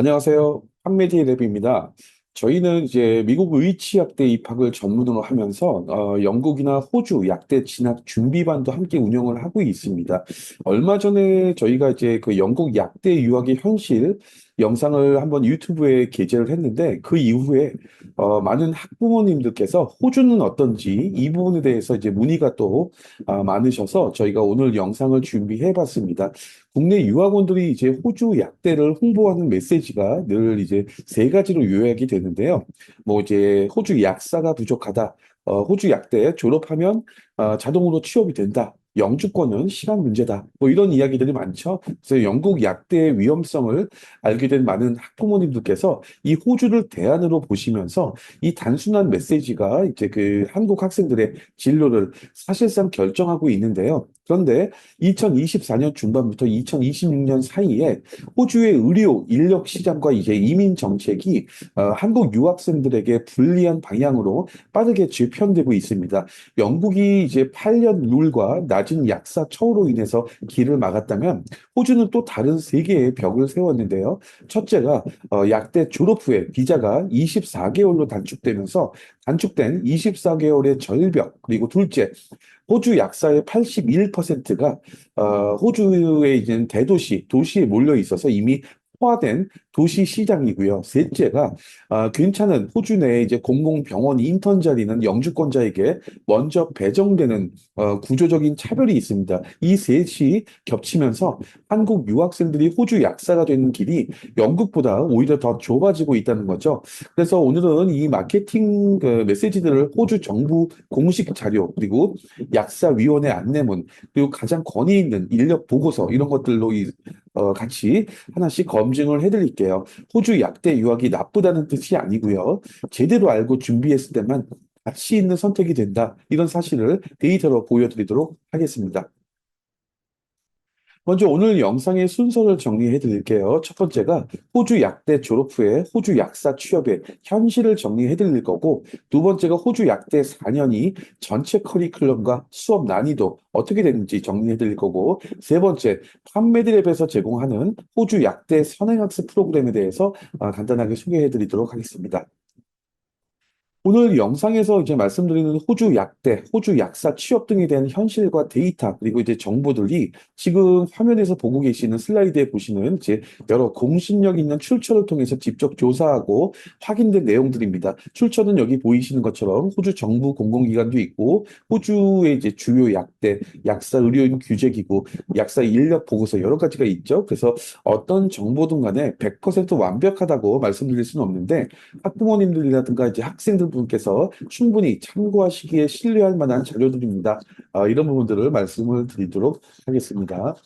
안녕하세요. 판메디 랩입니다. 저희는 이제 미국 의치약대 입학을 전문으로 하면서 영국이나 호주 약대 진학 준비반도 함께 운영을 하고 있습니다. 얼마 전에 저희가 이제 그 영국 약대 유학의 현실 영상을 한번 유튜브에 게재를 했는데 그 이후에 많은 학부모님들께서 호주는 어떤지 이 부분에 대해서 이제 문의가 또 많으셔서 저희가 오늘 영상을 준비해 봤습니다. 국내 유학원들이 이제 호주 약대를 홍보하는 메시지가 늘 이제 세 가지로 요약이 되는데요. 뭐 이제 호주 약사가 부족하다. 호주 약대 졸업하면 자동으로 취업이 된다. 영주권은 시간 문제다. 뭐 이런 이야기들이 많죠. 그래서 영국 약대의 위험성을 알게 된 많은 학부모님들께서 이 호주를 대안으로 보시면서 이 단순한 메시지가 이제 그 한국 학생들의 진로를 사실상 결정하고 있는데요. 그런데 2024년 중반부터 2026년 사이에 호주의 의료 인력 시장과 이제 이민 정책이 한국 유학생들에게 불리한 방향으로 빠르게 재편되고 있습니다. 영국이 이제 8년 룰과 낮은 약사 처우로 인해서 길을 막았다면 호주는 또 다른 세 개의 벽을 세웠는데요. 첫째가 약대 졸업 후에 비자가 24개월로 단축되면서 단축된 24개월의 절벽, 그리고 둘째, 호주 약사의 81%가 호주의 이제 대도시, 도시에 몰려 있어서 이미 포화된 도시 시장이고요. 셋째가 괜찮은 호주 내에 이제 공공병원 인턴 자리는 영주권자에게 먼저 배정되는 구조적인 차별이 있습니다. 이 셋이 겹치면서 한국 유학생들이 호주 약사가 되는 길이 영국보다 오히려 더 좁아지고 있다는 거죠. 그래서 오늘은 이 마케팅 그 메시지들을 호주 정부 공식 자료 그리고 약사위원회 안내문 그리고 가장 권위 있는 인력 보고서 이런 것들로 같이 하나씩 검증을 해드릴게요. 호주 약대 유학이 나쁘다는 뜻이 아니고요. 제대로 알고 준비했을 때만 가치 있는 선택이 된다. 이런 사실을 데이터로 보여드리도록 하겠습니다. 먼저 오늘 영상의 순서를 정리해 드릴게요. 첫 번째가 호주 약대 졸업 후에 호주 약사 취업의 현실을 정리해 드릴 거고, 두 번째가 호주 약대 4년이 전체 커리큘럼과 수업 난이도 어떻게 되는지 정리해 드릴 거고, 세 번째, 판메드랩에서 제공하는 호주 약대 선행학습 프로그램에 대해서 간단하게 소개해 드리도록 하겠습니다. 오늘 영상에서 이제 말씀드리는 호주 약대, 호주 약사 취업 등에 대한 현실과 데이터, 그리고 이제 정보들이 지금 화면에서 보고 계시는 슬라이드에 보시는 이제 여러 공신력 있는 출처를 통해서 직접 조사하고 확인된 내용들입니다. 출처는 여기 보이시는 것처럼 호주 정부 공공기관도 있고, 호주의 이제 주요 약대, 약사 의료인 규제기구, 약사 인력 보고서 여러 가지가 있죠. 그래서 어떤 정보든 간에 100% 완벽하다고 말씀드릴 수는 없는데, 학부모님들이라든가 이제 학생들 분께서 충분히 참고하시기에 신뢰할 만한 자료들입니다. 이런 부분들을 말씀을 드리도록 하겠습니다.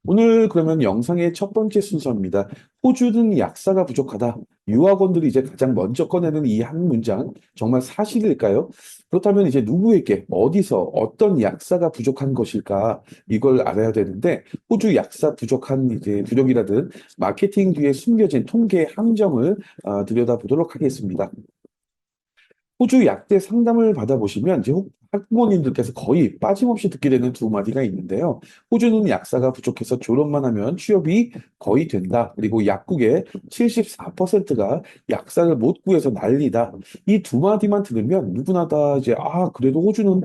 오늘 그러면 영상의 첫 번째 순서입니다. 호주는 약사가 부족하다. 유학원들이 이제 가장 먼저 꺼내는 이 한 문장, 정말 사실일까요? 그렇다면 이제 누구에게, 어디서, 어떤 약사가 부족한 것일까? 이걸 알아야 되는데, 호주 약사 부족한 이제 부족이라든 마케팅 뒤에 숨겨진 통계 함정을 들여다보도록 하겠습니다. 호주 약대 상담을 받아보시면 이제 학부모님들께서 거의 빠짐없이 듣게 되는 두 마디가 있는데요. 호주는 약사가 부족해서 졸업만 하면 취업이 거의 된다. 그리고 약국의 74%가 약사를 못 구해서 난리다. 이 두 마디만 들으면 누구나 다 이제 그래도 호주는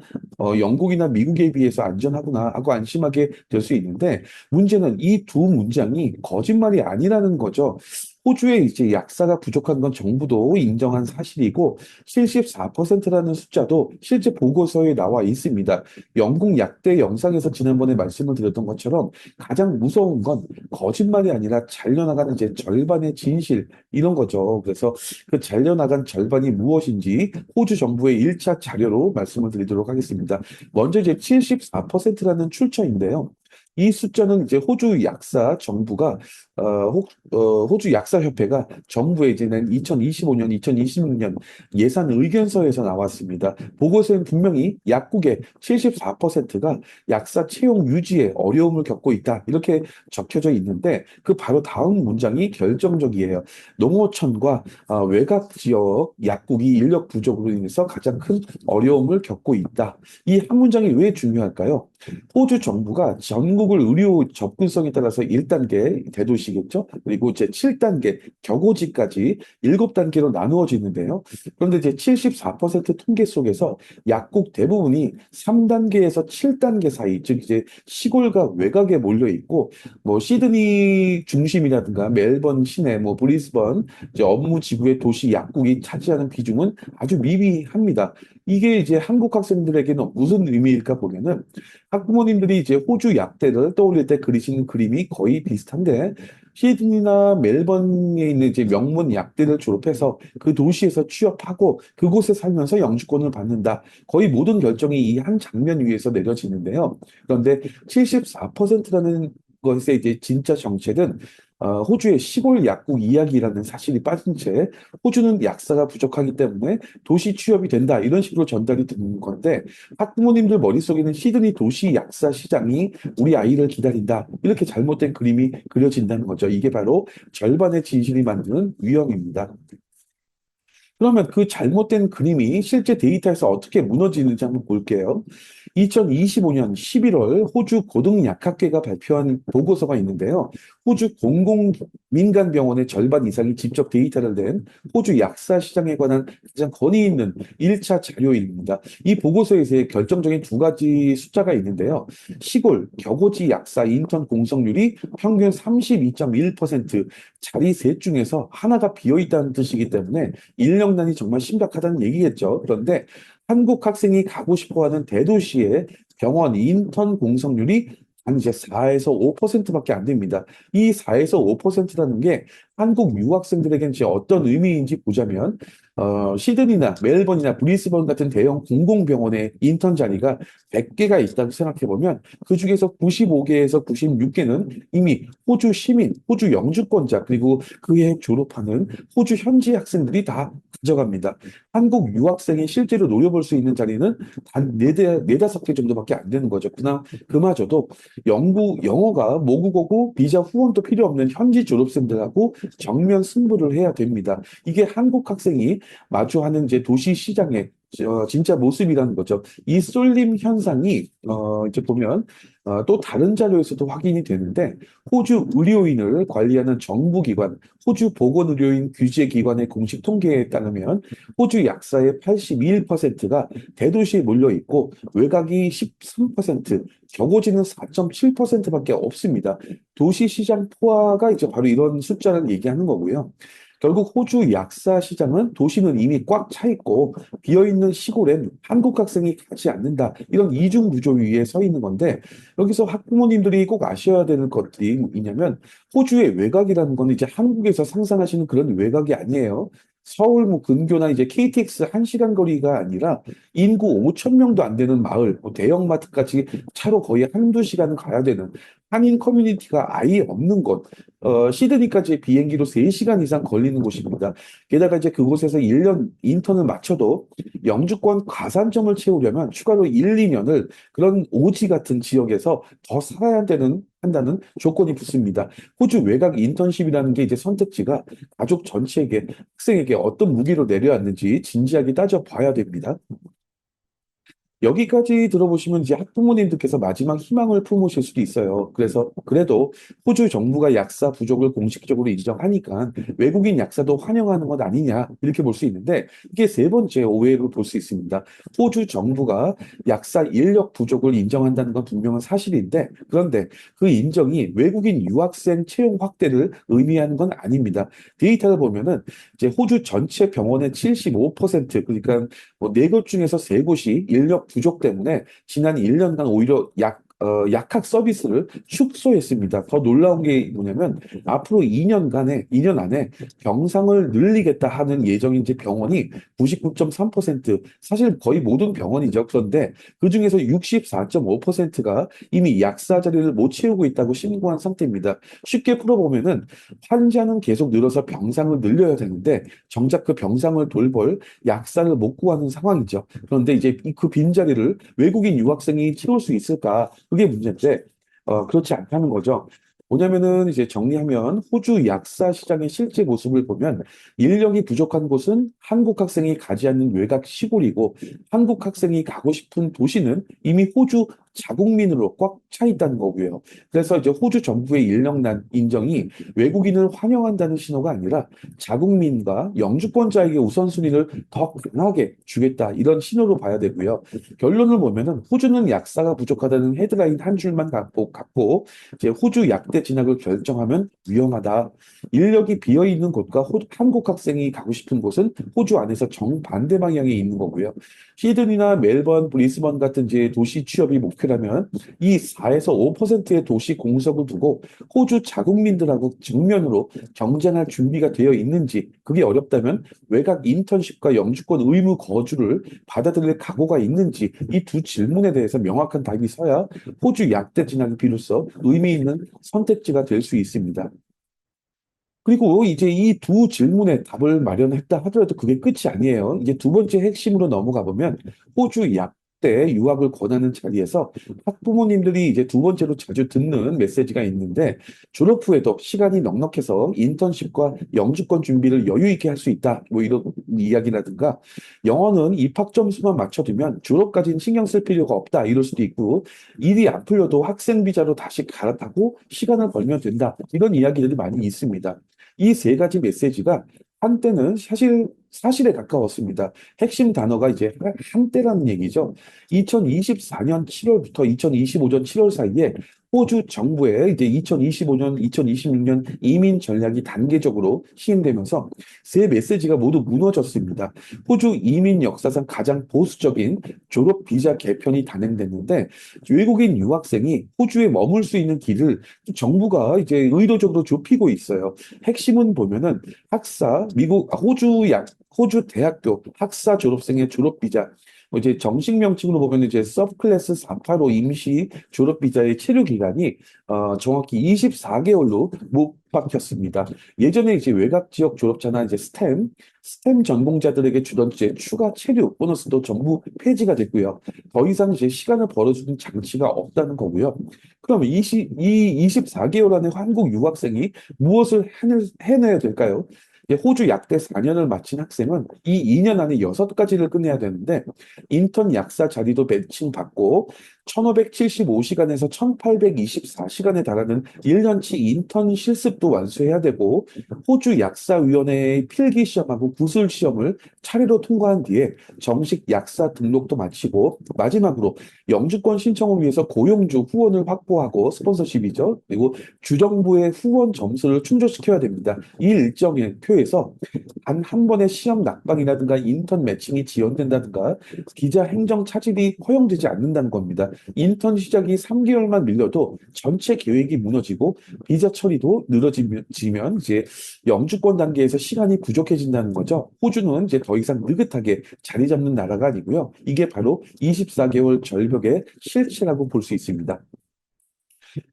영국이나 미국에 비해서 안전하구나 하고 안심하게 될 수 있는데 문제는 이 두 문장이 거짓말이 아니라는 거죠. 호주에 이제 약사가 부족한 건 정부도 인정한 사실이고 74%라는 숫자도 실제 보고서에 나와 있습니다. 영국 약대 영상에서 지난번에 말씀을 드렸던 것처럼 가장 무서운 건 거짓말이 아니라 잘려나가는 이제 절반의 진실 이런 거죠. 그래서 그 잘려나간 절반이 무엇인지 호주 정부의 1차 자료로 말씀을 드리도록 하겠습니다. 먼저 이제 74%라는 출처인데요. 이 숫자는 이제 호주 약사 정부가 호주 약사협회가 정부에 이제 낸 2025년, 2026년 예산 의견서에서 나왔습니다. 보고서엔 분명히 약국의 74%가 약사 채용 유지에 어려움을 겪고 있다. 이렇게 적혀져 있는데 그 바로 다음 문장이 결정적이에요. 농어촌과 외곽 지역 약국이 인력 부족으로 인해서 가장 큰 어려움을 겪고 있다. 이 한 문장이 왜 중요할까요? 호주 정부가 전국을 의료 접근성에 따라서 1단계 대도시 도시겠죠. 그리고 이제 7단계 격오지까지 7단계로 나누어지는데요. 그런데 이제 74% 통계 속에서 약국 대부분이 3단계에서 7단계 사이, 즉 이제 시골과 외곽에 몰려 있고, 뭐 시드니 중심이라든가 멜번 시내, 뭐 브리스번 이제 업무 지구의 도시 약국이 차지하는 비중은 아주 미비합니다. 이게 이제 한국 학생들에게는 무슨 의미일까 보면은 학부모님들이 이제 호주 약대를 떠올릴 때 그리시는 그림이 거의 비슷한데 시드니나 멜번에 있는 이제 명문 약대를 졸업해서 그 도시에서 취업하고 그곳에 살면서 영주권을 받는다. 거의 모든 결정이 이 한 장면 위에서 내려지는데요. 그런데 74%라는 것의 이제 진짜 정체는 호주의 시골 약국 이야기라는 사실이 빠진 채 호주는 약사가 부족하기 때문에 도시 취업이 된다 이런 식으로 전달이 되는 건데 학부모님들 머릿속에는 시드니 도시 약사 시장이 우리 아이를 기다린다 이렇게 잘못된 그림이 그려진다는 거죠. 이게 바로 절반의 진실이 만드는 위험입니다. 그러면 그 잘못된 그림이 실제 데이터에서 어떻게 무너지는지 한번 볼게요. 2025년 11월 호주 고등약학회가 발표한 보고서가 있는데요. 호주 공공민간병원의 절반 이상이 직접 데이터를 낸 호주 약사 시장에 관한 가장 권위 있는 1차 자료입니다. 이 보고서에서 결정적인 두 가지 숫자가 있는데요. 시골, 격오지 약사 인턴 공석률이 평균 32.1%, 자리 셋 중에서 하나가 비어 있다는 뜻이기 때문에 인력난이 정말 심각하다는 얘기겠죠. 그런데 한국 학생이 가고 싶어 하는 대도시의 병원 인턴 공석률이 한 이제 4에서 5%밖에 안 됩니다. 이 4에서 5%라는 게 한국 유학생들에게는 이제 어떤 의미인지 보자면, 시드니나 멜번이나 브리스번 같은 대형 공공병원의 인턴 자리가 100개가 있다고 생각해 보면 그 중에서 95개에서 96개는 이미 호주 시민, 호주 영주권자, 그리고 그해 졸업하는 호주 현지 학생들이 다 가져갑니다. 한국 유학생이 실제로 노려볼 수 있는 자리는 단 네다섯 개 정도밖에 안 되는 거죠. 그마저도 영어가 모국어고 비자 후원도 필요 없는 현지 졸업생들하고 정면 승부를 해야 됩니다. 이게 한국 학생이 마주하는 이제 도시 시장의 진짜 모습이라는 거죠. 이 쏠림 현상이 이제 보면 또 다른 자료에서도 확인이 되는데 호주 의료인을 관리하는 정부기관, 호주 보건의료인 규제기관의 공식 통계에 따르면 호주 약사의 81%가 대도시에 몰려 있고 외곽이 13%, 적어지는 4.7%밖에 없습니다. 도시 시장 포화가 이제 바로 이런 숫자를 얘기하는 거고요. 결국 호주 약사 시장은 도시는 이미 꽉 차 있고 비어있는 시골엔 한국 학생이 가지 않는다. 이런 이중 구조 위에 서 있는 건데 여기서 학부모님들이 꼭 아셔야 되는 것들이 뭐냐면 호주의 외곽이라는 건 이제 한국에서 상상하시는 그런 외곽이 아니에요. 서울 뭐 근교나 이제 KTX 1시간 거리가 아니라 인구 5천 명도 안 되는 마을, 뭐 대형마트까지 차로 거의 한두 시간은 가야 되는 한인 커뮤니티가 아예 없는 곳, 시드니까지 비행기로 3시간 이상 걸리는 곳입니다. 게다가 이제 그곳에서 1년 인턴을 마쳐도 영주권 가산점을 채우려면 추가로 1, 2년을 그런 오지 같은 지역에서 더 살아야 한다는 조건이 붙습니다. 호주 외곽 인턴십이라는 게 이제 선택지가 가족 전체에게, 학생에게 어떤 무기로 내려왔는지 진지하게 따져봐야 됩니다. 여기까지 들어보시면 이제 학부모님들께서 마지막 희망을 품으실 수도 있어요. 그래서 그래도 호주 정부가 약사 부족을 공식적으로 인정하니까 외국인 약사도 환영하는 것 아니냐 이렇게 볼 수 있는데 이게 세 번째 오해로 볼 수 있습니다. 호주 정부가 약사 인력 부족을 인정한다는 건 분명한 사실인데 그런데 그 인정이 외국인 유학생 채용 확대를 의미하는 건 아닙니다. 데이터를 보면은 이제 호주 전체 병원의 75% 그러니까 뭐 네 곳 중에서 세 곳이 인력 부족 때문에 지난 1년간 오히려 약학 서비스를 축소했습니다. 더 놀라운 게 뭐냐면 앞으로 2년 안에 병상을 늘리겠다 하는 예정인 이제 병원이 99.3%, 사실 거의 모든 병원이죠. 그런데 그중에서 64.5%가 이미 약사 자리를 못 채우고 있다고 신고한 상태입니다. 쉽게 풀어보면은 환자는 계속 늘어서 병상을 늘려야 되는데 정작 그 병상을 돌볼 약사를 못 구하는 상황이죠. 그런데 이제 그 빈자리를 외국인 유학생이 채울 수 있을까? 그게 문제인데, 그렇지 않다는 거죠. 뭐냐면은 이제 정리하면 호주 약사 시장의 실제 모습을 보면 인력이 부족한 곳은 한국 학생이 가지 않는 외곽 시골이고 한국 학생이 가고 싶은 도시는 이미 호주 자국민으로 꽉 차 있다는 거고요. 그래서 이제 호주 정부의 인정이 외국인을 환영한다는 신호가 아니라 자국민과 영주권자에게 우선순위를 더 강하게 주겠다 이런 신호로 봐야 되고요. 결론을 보면은 호주는 약사가 부족하다는 헤드라인 한 줄만 갖고 이제 호주 약대 진학을 결정하면 위험하다. 인력이 비어 있는 곳과 한국 학생이 가고 싶은 곳은 호주 안에서 정반대 방향에 있는 거고요. 시드니나 멜번, 브리스번 같은 이제 도시 취업이 목표라면 이 4에서 5%의 도시 공석을 두고 호주 자국민들하고 정면으로 경쟁할 준비가 되어 있는지, 그게 어렵다면 외곽 인턴십과 영주권 의무 거주를 받아들일 각오가 있는지, 이 두 질문에 대해서 명확한 답이 서야 호주 약대 진학이 비로소 의미 있는 선택지가 될 수 있습니다. 그리고 이제 이 두 질문에 답을 마련했다 하더라도 그게 끝이 아니에요. 이제 두 번째 핵심으로 넘어가 보면 호주 약대 유학을 권하는 자리에서 학부모님들이 이제 두 번째로 자주 듣는 메시지가 있는데, 졸업 후에도 시간이 넉넉해서 인턴십과 영주권 준비를 여유 있게 할 수 있다. 뭐 이런 이야기라든가, 영어는 입학 점수만 맞춰두면 졸업까지는 신경 쓸 필요가 없다. 이럴 수도 있고, 일이 안 풀려도 학생 비자로 다시 갈아타고 시간을 벌면 된다. 이런 이야기들이 많이 있습니다. 이 세 가지 메시지가 한때는 사실에 가까웠습니다. 핵심 단어가 이제 한때라는 얘기죠. 2024년 7월부터 2025년 7월 사이에 호주 정부의 이제 2025년, 2026년 이민 전략이 단계적으로 시행되면서 세 메시지가 모두 무너졌습니다. 호주 이민 역사상 가장 보수적인 졸업 비자 개편이 단행됐는데, 외국인 유학생이 호주에 머물 수 있는 길을 정부가 이제 의도적으로 좁히고 있어요. 핵심은 보면은 호주 대학교 학사 졸업생의 졸업 비자, 뭐 이제 정식 명칭으로 보면 이제 서브클래스 485 임시 졸업 비자의 체류 기간이 정확히 24개월로 못 박혔습니다. 예전에 이제 외곽 지역 졸업자나 이제 스템 전공자들에게 주던 이제 추가 체류 보너스도 전부 폐지가 됐고요. 더 이상 이제 시간을 벌어주는 장치가 없다는 거고요. 그럼 이 24개월 안에 한국 유학생이 무엇을 해내야 될까요? 호주 약대 4년을 마친 학생은 이 2년 안에 6가지를 끝내야 되는데, 인턴 약사 자리도 매칭받고 1575시간에서 1824시간에 달하는 1년치 인턴 실습도 완수해야 되고, 호주 약사위원회의 필기 시험하고 구술 시험을 차례로 통과한 뒤에 정식 약사 등록도 마치고, 마지막으로 영주권 신청을 위해서 고용주 후원을 확보하고, 스폰서십이죠. 그리고 주정부의 후원 점수를 충족시켜야 됩니다. 이 일정의 표에서 단 한 번의 시험 낙방이라든가 인턴 매칭이 지연된다든가 기자 행정 차질이 허용되지 않는다는 겁니다. 인턴 시작이 3개월만 밀려도 전체 계획이 무너지고 비자 처리도 늘어지면 이제 영주권 단계에서 시간이 부족해진다는 거죠. 호주는 이제 더 이상 느긋하게 자리 잡는 나라가 아니고요. 이게 바로 24개월 절벽의 실체라고 볼 수 있습니다.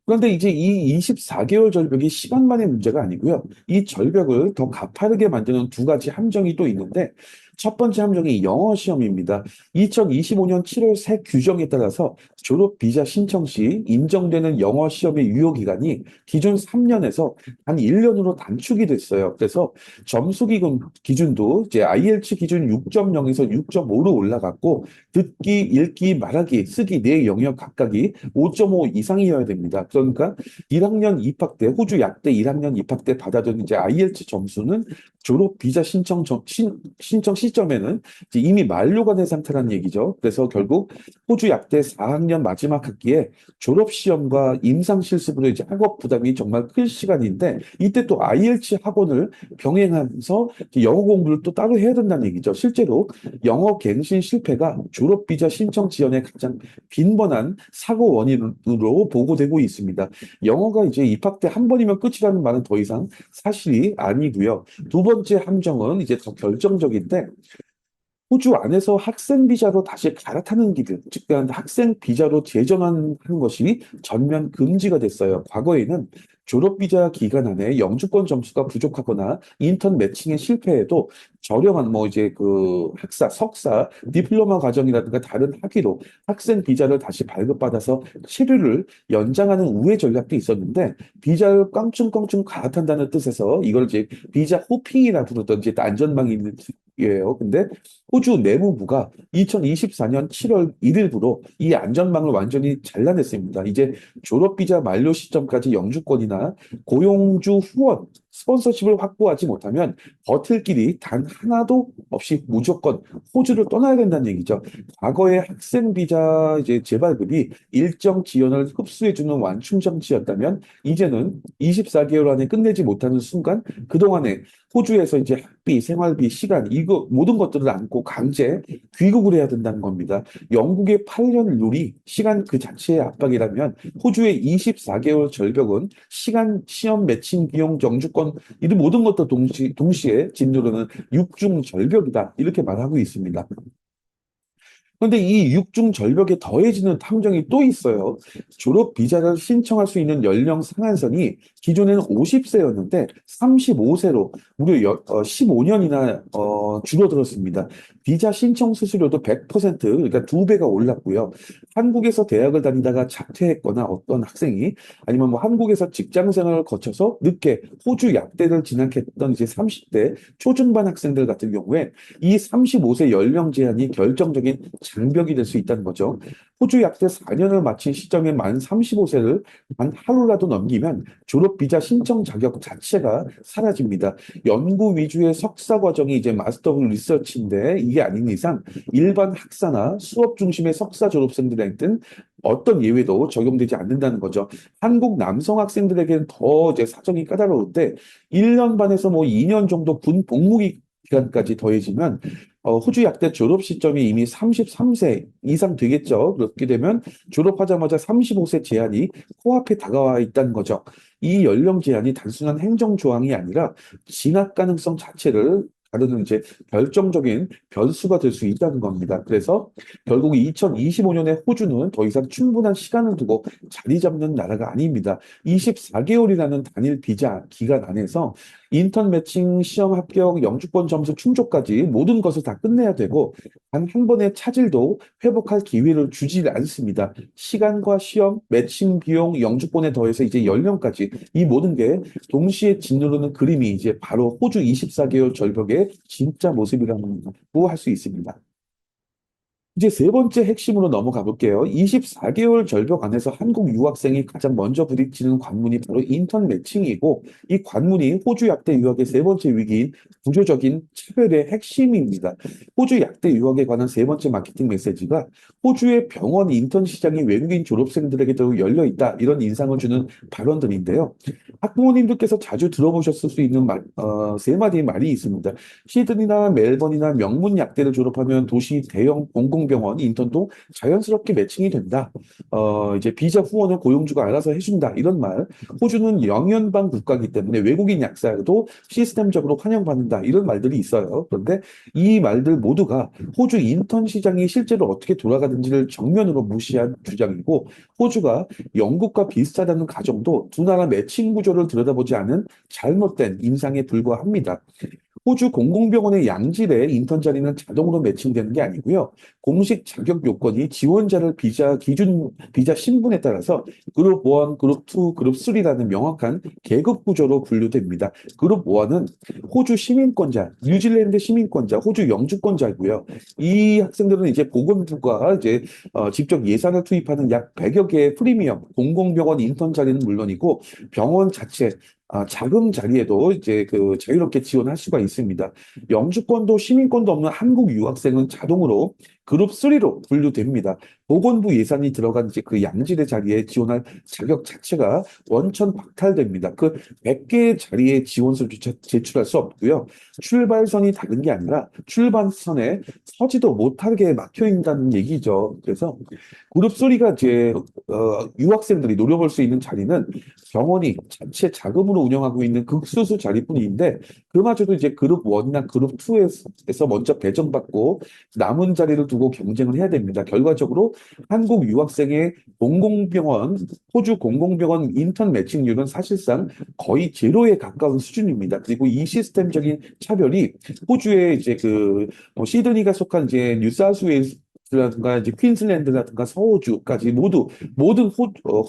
그런데 이제 이 24개월 절벽이 시간만의 문제가 아니고요. 이 절벽을 더 가파르게 만드는 두 가지 함정이 또 있는데, 첫 번째 함정이 영어 시험입니다. 2025년 7월 새 규정에 따라서 졸업 비자 신청 시 인정되는 영어 시험의 유효 기간이 기존 3년에서 단 1년으로 단축이 됐어요. 그래서 점수 기준도 이제 IELTS 기준 6.0에서 6.5로 올라갔고, 듣기, 읽기, 말하기, 쓰기 네 영역 각각이 5.5 이상이어야 됩니다. 그러니까 1학년 입학 때, 호주 약대 1학년 입학 때 받아둔 이제 IELTS 점수는 졸업 비자 신청 시점에는 이제 이미 만료가 된 상태라는 얘기죠. 그래서 결국 호주 약대 4학년 마지막 학기에 졸업 시험과 임상 실습으로 이제 학업 부담이 정말 클 시간인데, 이때 또 IELTS 학원을 병행하면서 이제 영어 공부를 또 따로 해야 된다는 얘기죠. 실제로 영어 갱신 실패가 졸업 비자 신청 지연의 가장 빈번한 사고 원인으로 보고되고 있습니다. 영어가 이제 입학 때 한 번이면 끝이라는 말은 더 이상 사실이 아니고요. 두 번째 함정은 이제 더 결정적인데, 호주 안에서 학생 비자로 다시 갈아타는 길을, 즉 학생 비자로 재전환하는 것이 전면 금지가 됐어요. 과거에는 졸업 비자 기간 안에 영주권 점수가 부족하거나 인턴 매칭에 실패해도 저렴한 뭐 이제 그 학사, 석사, 디플로마 과정이라든가 다른 학위로 학생 비자를 다시 발급받아서 체류를 연장하는 우회 전략도 있었는데 비자를 깡충깡충 갈아탄다는 뜻에서 이걸 이제 비자 호핑이라 부르던 이제 안전망이에요. 근데 호주 내무부가 2024년 7월 1일부로 이 안전망을 완전히 잘라냈습니다. 이제 졸업비자 만료 시점까지 영주권이나 고용주 후원, 스폰서십을 확보하지 못하면 버틸 길이 단 하나도 없이 무조건 호주를 떠나야 된다는 얘기죠. 과거의 학생 비자 이제 재발급이 일정 지연을 흡수해주는 완충 장치였다면 이제는 24개월 안에 끝내지 못하는 순간 그동안에 호주에서 이제 학비, 생활비, 시간 이거 모든 것들을 안고 강제 귀국을 해야 된다는 겁니다. 영국의 8년 룰이 시간 그 자체의 압박이라면 호주의 24개월 절벽은 시간, 시험, 매칭, 비용, 영주권 이 모든 것도 동시에 짓누르는 육중 절벽이다. 이렇게 말하고 있습니다. 그런데 이 육중 절벽에 더해지는 탐정이 또 있어요. 졸업 비자를 신청할 수 있는 연령 상한선이 기존에는 50세였는데 35세로 무려 15년이나 줄어들었습니다. 비자 신청 수수료도 100% 그러니까 두 배가 올랐고요. 한국에서 대학을 다니다가 자퇴했거나 어떤 학생이 아니면 뭐 한국에서 직장 생활을 거쳐서 늦게 호주 약대를 진학했던 이제 30대 초중반 학생들 같은 경우에 이 35세 연령 제한이 결정적인 장벽이 될 수 있다는 거죠. 호주 약대 4년을 마친 시점에 만 35세를 단 하루라도 넘기면 졸업 비자 신청 자격 자체가 사라집니다. 연구 위주의 석사 과정이 이제 마스터 오브 리서치인데 이게 아닌 이상 일반 학사나 수업 중심의 석사 졸업생들한테는 어떤 예외도 적용되지 않는다는 거죠. 한국 남성 학생들에게는 더 이제 사정이 까다로운데 1년 반에서 뭐 2년 정도 군 복무 기간까지 더해지면 호주 약대 졸업 시점이 이미 33세 이상 되겠죠. 그렇게 되면 졸업하자마자 35세 제한이 코앞에 다가와 있다는 거죠. 이 연령 제한이 단순한 행정 조항이 아니라 진학 가능성 자체를 가르는 이제 결정적인 변수가 될 수 있다는 겁니다. 그래서 결국 2025년에 호주는 더 이상 충분한 시간을 두고 자리 잡는 나라가 아닙니다. 24개월이라는 단일 비자 기간 안에서 인턴 매칭, 시험 합격, 영주권 점수 충족까지 모든 것을 다 끝내야 되고 단 한 번의 차질도 회복할 기회를 주지 않습니다. 시간과 시험, 매칭 비용, 영주권에 더해서 이제 연령까지 이 모든 게 동시에 짓누르는 그림이 이제 바로 호주 24개월 절벽의 진짜 모습이라고 할 수 있습니다. 이제 세 번째 핵심으로 넘어가 볼게요. 24개월 절벽 안에서 한국 유학생이 가장 먼저 부딪히는 관문이 바로 인턴 매칭이고, 이 관문이 호주 약대 유학의 세 번째 위기인 구조적인 차별의 핵심입니다. 호주 약대 유학에 관한 세 번째 마케팅 메시지가 호주의 병원 인턴 시장이 외국인 졸업생들에게도 열려 있다. 이런 인상을 주는 발언들인데요. 학부모님들께서 자주 들어보셨을 수 있는 세 마디의 말이 있습니다. 시드니나 멜번이나 명문 약대를 졸업하면 도시 대형 공공병원 인턴도 자연스럽게 매칭이 된다. 이제 비자 후원을 고용주가 알아서 해준다. 이런 말. 호주는 영연방 국가이기 때문에 외국인 약사도 시스템적으로 환영받는다. 이런 말들이 있어요. 그런데 이 말들 모두가 호주 인턴 시장이 실제로 어떻게 돌아가는지를 정면으로 무시한 주장이고 호주가 영국과 비슷하다는 가정도 두 나라 매칭 구조를 들여다보지 않은 잘못된 인상에 불과합니다. 호주 공공병원의 양질의 인턴 자리는 자동으로 매칭되는 게 아니고요. 공식 자격 요건이 지원자를 비자 신분에 따라서 그룹 1, 그룹 2, 그룹 3라는 명확한 계급 구조로 분류됩니다. 그룹 1은 호주 시민권자, 뉴질랜드 시민권자, 호주 영주권자고요. 이 학생들은 이제 보건부가 이제 직접 예산을 투입하는 약 100여 개의 프리미엄 공공병원 인턴 자리는 물론이고 병원 자체 자금 자리에도 이제 그 자유롭게 지원할 수가 있습니다. 영주권도 시민권도 없는 한국 유학생은 자동으로 그룹 3로 분류됩니다. 보건부 예산이 들어간 이제 그 양질의 자리에 지원할 자격 자체가 원천 박탈됩니다. 그 100개의 자리에 지원서조차 제출할 수 없고요. 출발선이 다른 게 아니라 출발선에 서지도 못하게 막혀 있다는 얘기죠. 그래서 그룹 3가 이제 유학생들이 노려볼 수 있는 자리는 병원이 자체 자금으로 운영하고 있는 극소수 자리뿐인데 그마저도 이제 그룹 1이나 그룹 2에서 먼저 배정받고 남은 자리를 두고 경쟁을 해야 됩니다. 결과적으로 한국 유학생의 공공병원, 호주 공공병원 인턴 매칭률은 사실상 거의 제로에 가까운 수준입니다. 그리고 이 시스템적인 차별이 호주의 이제 뭐 시드니가 속한 이제 뉴사우스웨일스라든가 이제 퀸즐랜드라든가 서호주까지 모든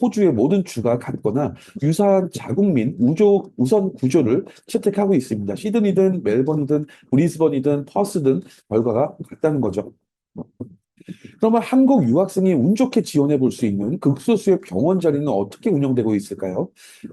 호주의 모든 주가 같거나 유사한 자국민 우선 구조를 채택하고 있습니다. 시드니든 멜번이든 브리스번이든 퍼스든 결과가 같다는 거죠. 그러면 한국 유학생이 운 좋게 지원해 볼 수 있는 극소수의 병원 자리는 어떻게 운영되고 있을까요?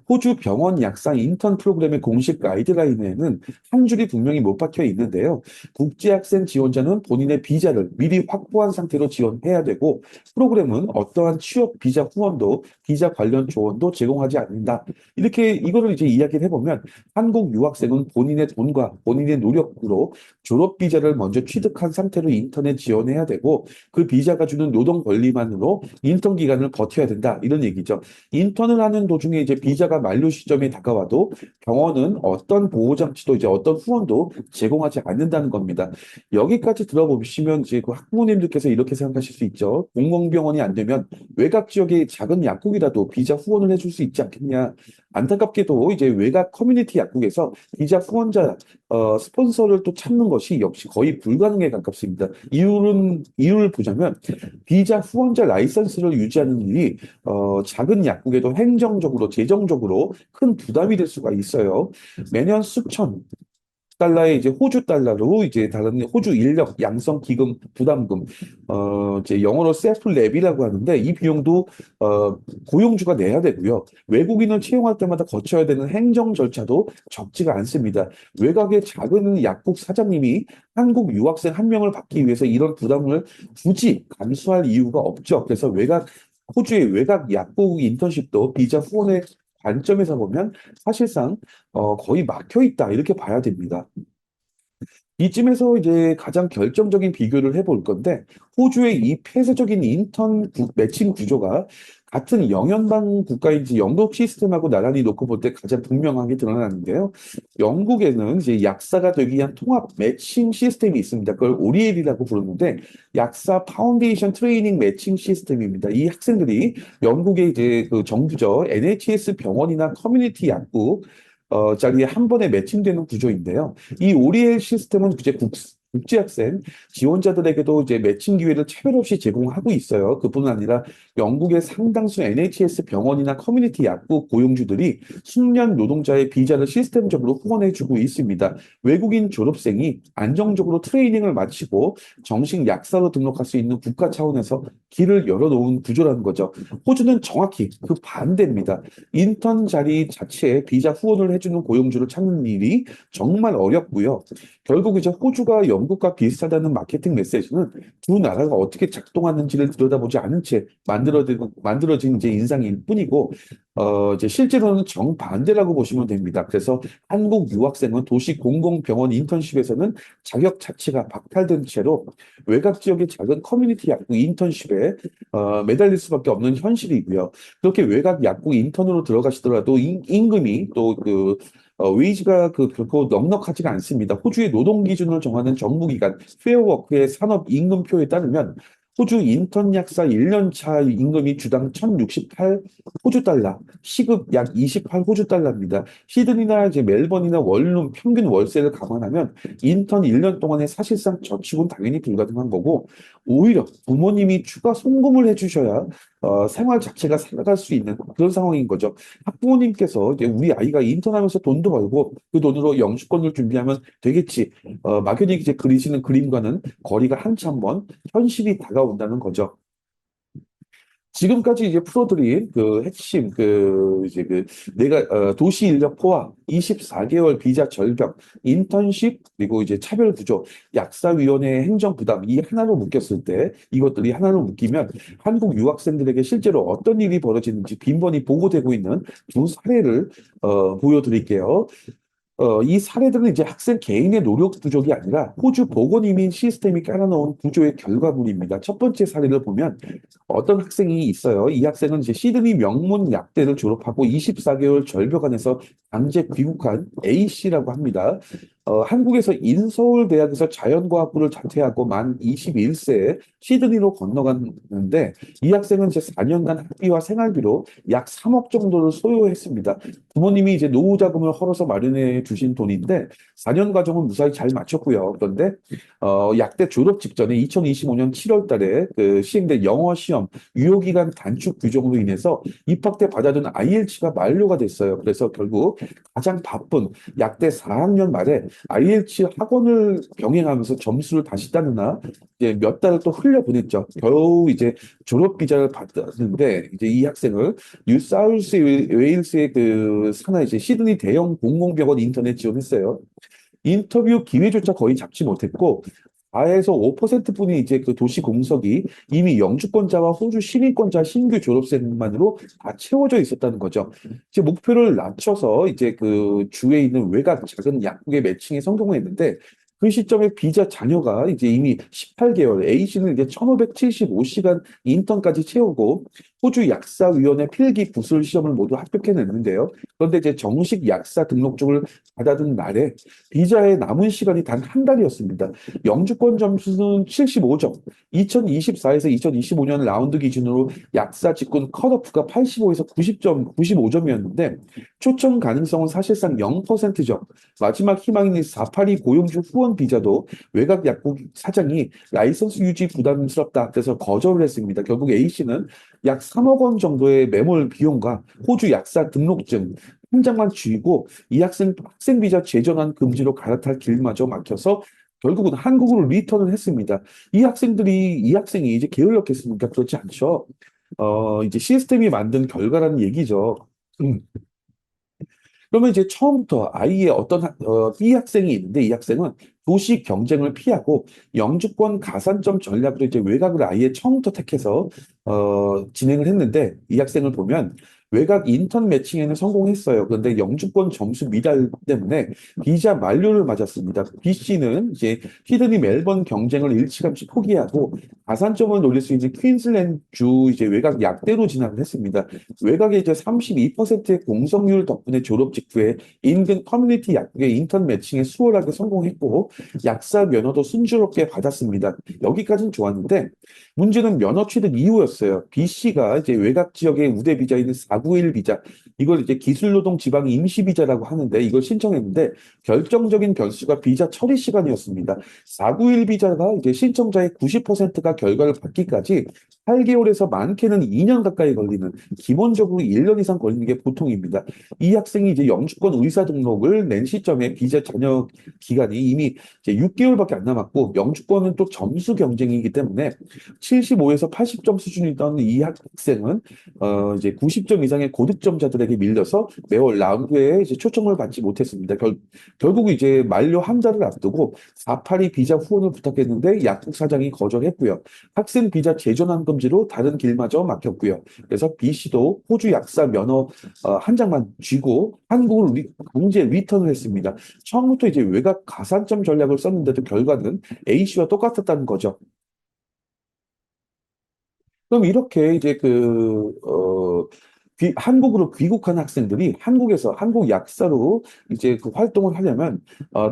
호주 병원 약사 인턴 프로그램의 공식 가이드라인에는 한 줄이 분명히 못 박혀 있는데요. 국제학생 지원자는 본인의 비자를 미리 확보한 상태로 지원해야 되고, 프로그램은 어떠한 취업 비자 후원도 비자 관련 조언도 제공하지 않는다. 이렇게 이거를 이제 이야기를 해보면 한국 유학생은 본인의 돈과 본인의 노력으로 졸업 비자를 먼저 취득한 상태로 인턴에 지원해야 되고, 그 비자가 주는 노동 권리만으로 인턴 기간을 버텨야 된다. 이런 얘기죠. 인턴을 하는 도중에 이제 비자가 만료 시점에 다가와도 병원은 어떤 보호 장치도 이제 어떤 후원도 제공하지 않는다는 겁니다. 여기까지 들어보시면 이제 그 학부모님들께서 이렇게 생각하실 수 있죠. 공공병원이 안 되면 외곽 지역의 작은 약국이라도 비자 후원을 해줄 수 있지 않겠냐. 안타깝게도 이제 외곽 커뮤니티 약국에서 비자 후원자 스폰서를 또 찾는 것이 역시 거의 불가능에 가깝습니다. 이유를 보자면 비자 후원자 라이선스를 유지하는 일이 작은 약국에도 행정적으로 재정적으로 큰 부담이 될 수가 있어요. 매년 수천 달러의 이제 호주 달러로 이제 다른 호주 인력 양성 기금 부담금 이제 영어로 셀프 랩이라고 하는데 이 비용도 고용주가 내야 되고요. 외국인을 채용할 때마다 거쳐야 되는 행정 절차도 적지가 않습니다. 외곽의 작은 약국 사장님이 한국 유학생 한 명을 받기 위해서 이런 부담을 굳이 감수할 이유가 없죠. 그래서 호주의 외곽 약국 인턴십도 비자 후원의 관점에서 보면 사실상 거의 막혀 있다 이렇게 봐야 됩니다. 이쯤에서 이제 가장 결정적인 비교를 해볼 건데, 호주의 이 폐쇄적인 매칭 구조가 같은 영연방 국가인지 영국 시스템하고 나란히 놓고 볼 때 가장 분명하게 드러나는데요. 영국에는 이제 약사가 되기 위한 통합 매칭 시스템이 있습니다. 그걸 오리엘이라고 부르는데, 약사 파운데이션 트레이닝 매칭 시스템입니다. 이 학생들이 영국의 이제 그 정부죠. NHS 병원이나 커뮤니티 약국 자리에 한 번에 매칭되는 구조인데요. 이 오리엘 시스템은 이제 국제학생 지원자들에게도 이제 매칭 기회를 차별 없이 제공하고 있어요. 그뿐 아니라 영국의 상당수 NHS 병원이나 커뮤니티 약국 고용주들이 숙련 노동자의 비자를 시스템적으로 후원해주고 있습니다. 외국인 졸업생이 안정적으로 트레이닝을 마치고 정식 약사로 등록할 수 있는 국가 차원에서 길을 열어놓은 구조라는 거죠. 호주는 정확히 그 반대입니다. 인턴 자리 자체에 비자 후원을 해주는 고용주를 찾는 일이 정말 어렵고요. 결국 이제 호주가 영국과 비슷하다는 마케팅 메시지는 두 나라가 어떻게 작동하는지를 들여다보지 않은 채 만들어진 이제 인상일 뿐이고, 이제 실제로는 정반대라고 보시면 됩니다. 그래서 한국 유학생은 도시 공공병원 인턴십에서는 자격 자체가 박탈된 채로 외곽 지역의 작은 커뮤니티 약국 인턴십에 매달릴 수밖에 없는 현실이고요. 그렇게 외곽 약국 인턴으로 들어가시더라도 임금이 또 웨이지가 결코 넉넉하지가 않습니다. 호주의 노동 기준을 정하는 정부기관 페어워크의 산업 임금표에 따르면 호주 인턴 약사 1년 차 임금이 주당 1,068 호주 달러, 시급 약 28 호주 달러입니다. 시드니나 이제 멜번이나 원룸 평균 월세를 감안하면 인턴 1년 동안의 사실상 저축은 당연히 불가능한 거고, 오히려 부모님이 추가 송금을 해주셔야 생활 자체가 살아갈 수 있는 그런 상황인 거죠. 학부모님께서 이제 우리 아이가 인턴하면서 돈도 벌고 그 돈으로 영주권을 준비하면 되겠지. 막연히 이제 그리시는 그림과는 거리가 한참 먼 현실이 다가온다는 거죠. 지금까지 이제 풀어드린 그 핵심 이제 내가 도시 인력 포화 24개월 비자 절벽 인턴십 그리고 이제 차별 구조 약사위원회 행정 부담 이 하나로 묶였을 때 이것들이 하나로 묶이면 한국 유학생들에게 실제로 어떤 일이 벌어지는지 빈번히 보고되고 있는 두 사례를 보여드릴게요. 이 사례들은 이제 학생 개인의 노력 부족이 아니라 호주 보건이민 시스템이 깔아놓은 구조의 결과물입니다. 첫 번째 사례를 보면 어떤 학생이 있어요. 이 학생은 이제 시드니 명문 약대를 졸업하고 24개월 절벽 안에서 강제 귀국한 A씨라고 합니다. 한국에서 인서울대학에서 자연과학부를 자퇴하고 만 21세에 시드니로 건너갔는데 이 학생은 이제 4년간 학비와 생활비로 약 3억 정도를 소요했습니다. 부모님이 이제 노후 자금을 헐어서 마련해 주신 돈인데 4년 과정은 무사히 잘 마쳤고요. 그런데 약대 졸업 직전에 2025년 7월 달에 그 시행된 영어 시험 유효기간 단축 규정으로 인해서 입학 때 받아둔 IELTS가 만료가 됐어요. 그래서 결국 가장 바쁜 약대 4학년 말에 IELTS 학원을 병행하면서 점수를 다시 따느나 이제 몇 달을 또 흘려보냈죠. 겨우 이제 졸업 비자를 받았는데 이제 이 학생을 뉴사우스 웨일스의 그 산하 이제 시드니 대형 공공병원 인턴에 지원했어요. 인터뷰 기회조차 거의 잡지 못했고 4에서 5%뿐이 이제 그 도시 공석이 이미 영주권자와 호주 시민권자 신규 졸업생만으로 다 채워져 있었다는 거죠. 이제 목표를 낮춰서 이제 그 주에 있는 외곽 작은 약국의 매칭에 성공을 했는데 그 시점에 비자 자녀가 이제 이미 18개월, A씨는 이제 1575시간 인턴까지 채우고 호주 약사위원회 필기 구술 시험을 모두 합격해냈는데요. 그런데 이제 정식 약사 등록증을 받아든 날에 비자의 남은 시간이 단 한 달이었습니다. 영주권 점수는 75점, 2024에서 2025년 라운드 기준으로 약사 직군 컷오프가 85에서 90점, 95점이었는데 초청 가능성은 사실상 0%죠. 마지막 희망인 482 고용주 후원 비자도 외곽 약국 사장이 라이선스 유지 부담스럽다 그래서 거절을 했습니다. 결국 A씨는 약 3억 원 정도의 매몰 비용과 호주 약사 등록증 한 장만 쥐고 이 학생 비자 재전환 금지로 갈아탈 길마저 막혀서 결국은 한국으로 리턴을 했습니다. 이 학생이 이제 게을렀겠습니까? 그렇지 않죠. 이제 시스템이 만든 결과라는 얘기죠. 음. 그러면 이제 처음부터 아이의 이 학생이 있는데 이 학생은 도시 경쟁을 피하고 영주권 가산점 전략으로 이제 외곽을 아예 처음부터 택해서 진행을 했는데 이 학생을 보면 외곽 인턴 매칭에는 성공했어요. 그런데 영주권 점수 미달 때문에 비자 만료를 맞았습니다. B 씨는 이제 시드니 멜번 경쟁을 일찌감치 포기하고 가산점을 노릴 수 있는 퀸즐랜드 주 이제 외곽 약대로 진학을 했습니다. 외곽의 이제 32%의 공석률 덕분에 졸업 직후에 인근 커뮤니티 약국의 인턴 매칭에 수월하게 성공했고 약사 면허도 순조롭게 받았습니다. 여기까지는 좋았는데 문제는 면허 취득 이후였어요. B 씨가 이제 외곽 지역의 우대 비자인 491 비자 이걸 이제 기술노동 지방 임시 비자라고 하는데 이걸 신청했는데 결정적인 변수가 비자 처리 시간이었습니다. 491 비자가 이제 신청자의 90%가 결과를 받기까지 8개월에서 많게는 2년 가까이 걸리는 기본적으로 1년 이상 걸리는 게 보통입니다. 이 학생이 이제 영주권 의사 등록을 낸 시점에 비자 잔여 기간이 이미 이제 6개월밖에 안 남았고 영주권은 또 점수 경쟁이기 때문에 75에서 80점 수준이던 이 학생은 이제 90점 이상의 고득점자들에게 밀려서 매월 라운드에 이제 초청을 받지 못했습니다. 결국 이제 만료 한 달을 앞두고 482 비자 후원을 부탁했는데 약국 사장이 거절했고요. 학생 비자 재전환 금지로 다른 길마저 막혔고요. 그래서 B 씨도 호주 약사 면허 한 장만 쥐고 한국을 강제 리턴을 했습니다. 처음부터 이제 외곽 가산점 전략을 썼는데도 결과는 A 씨와 똑같았다는 거죠. 그럼 이렇게 이제 한국으로 귀국한 학생들이 한국에서 한국 약사로 이제 그 활동을 하려면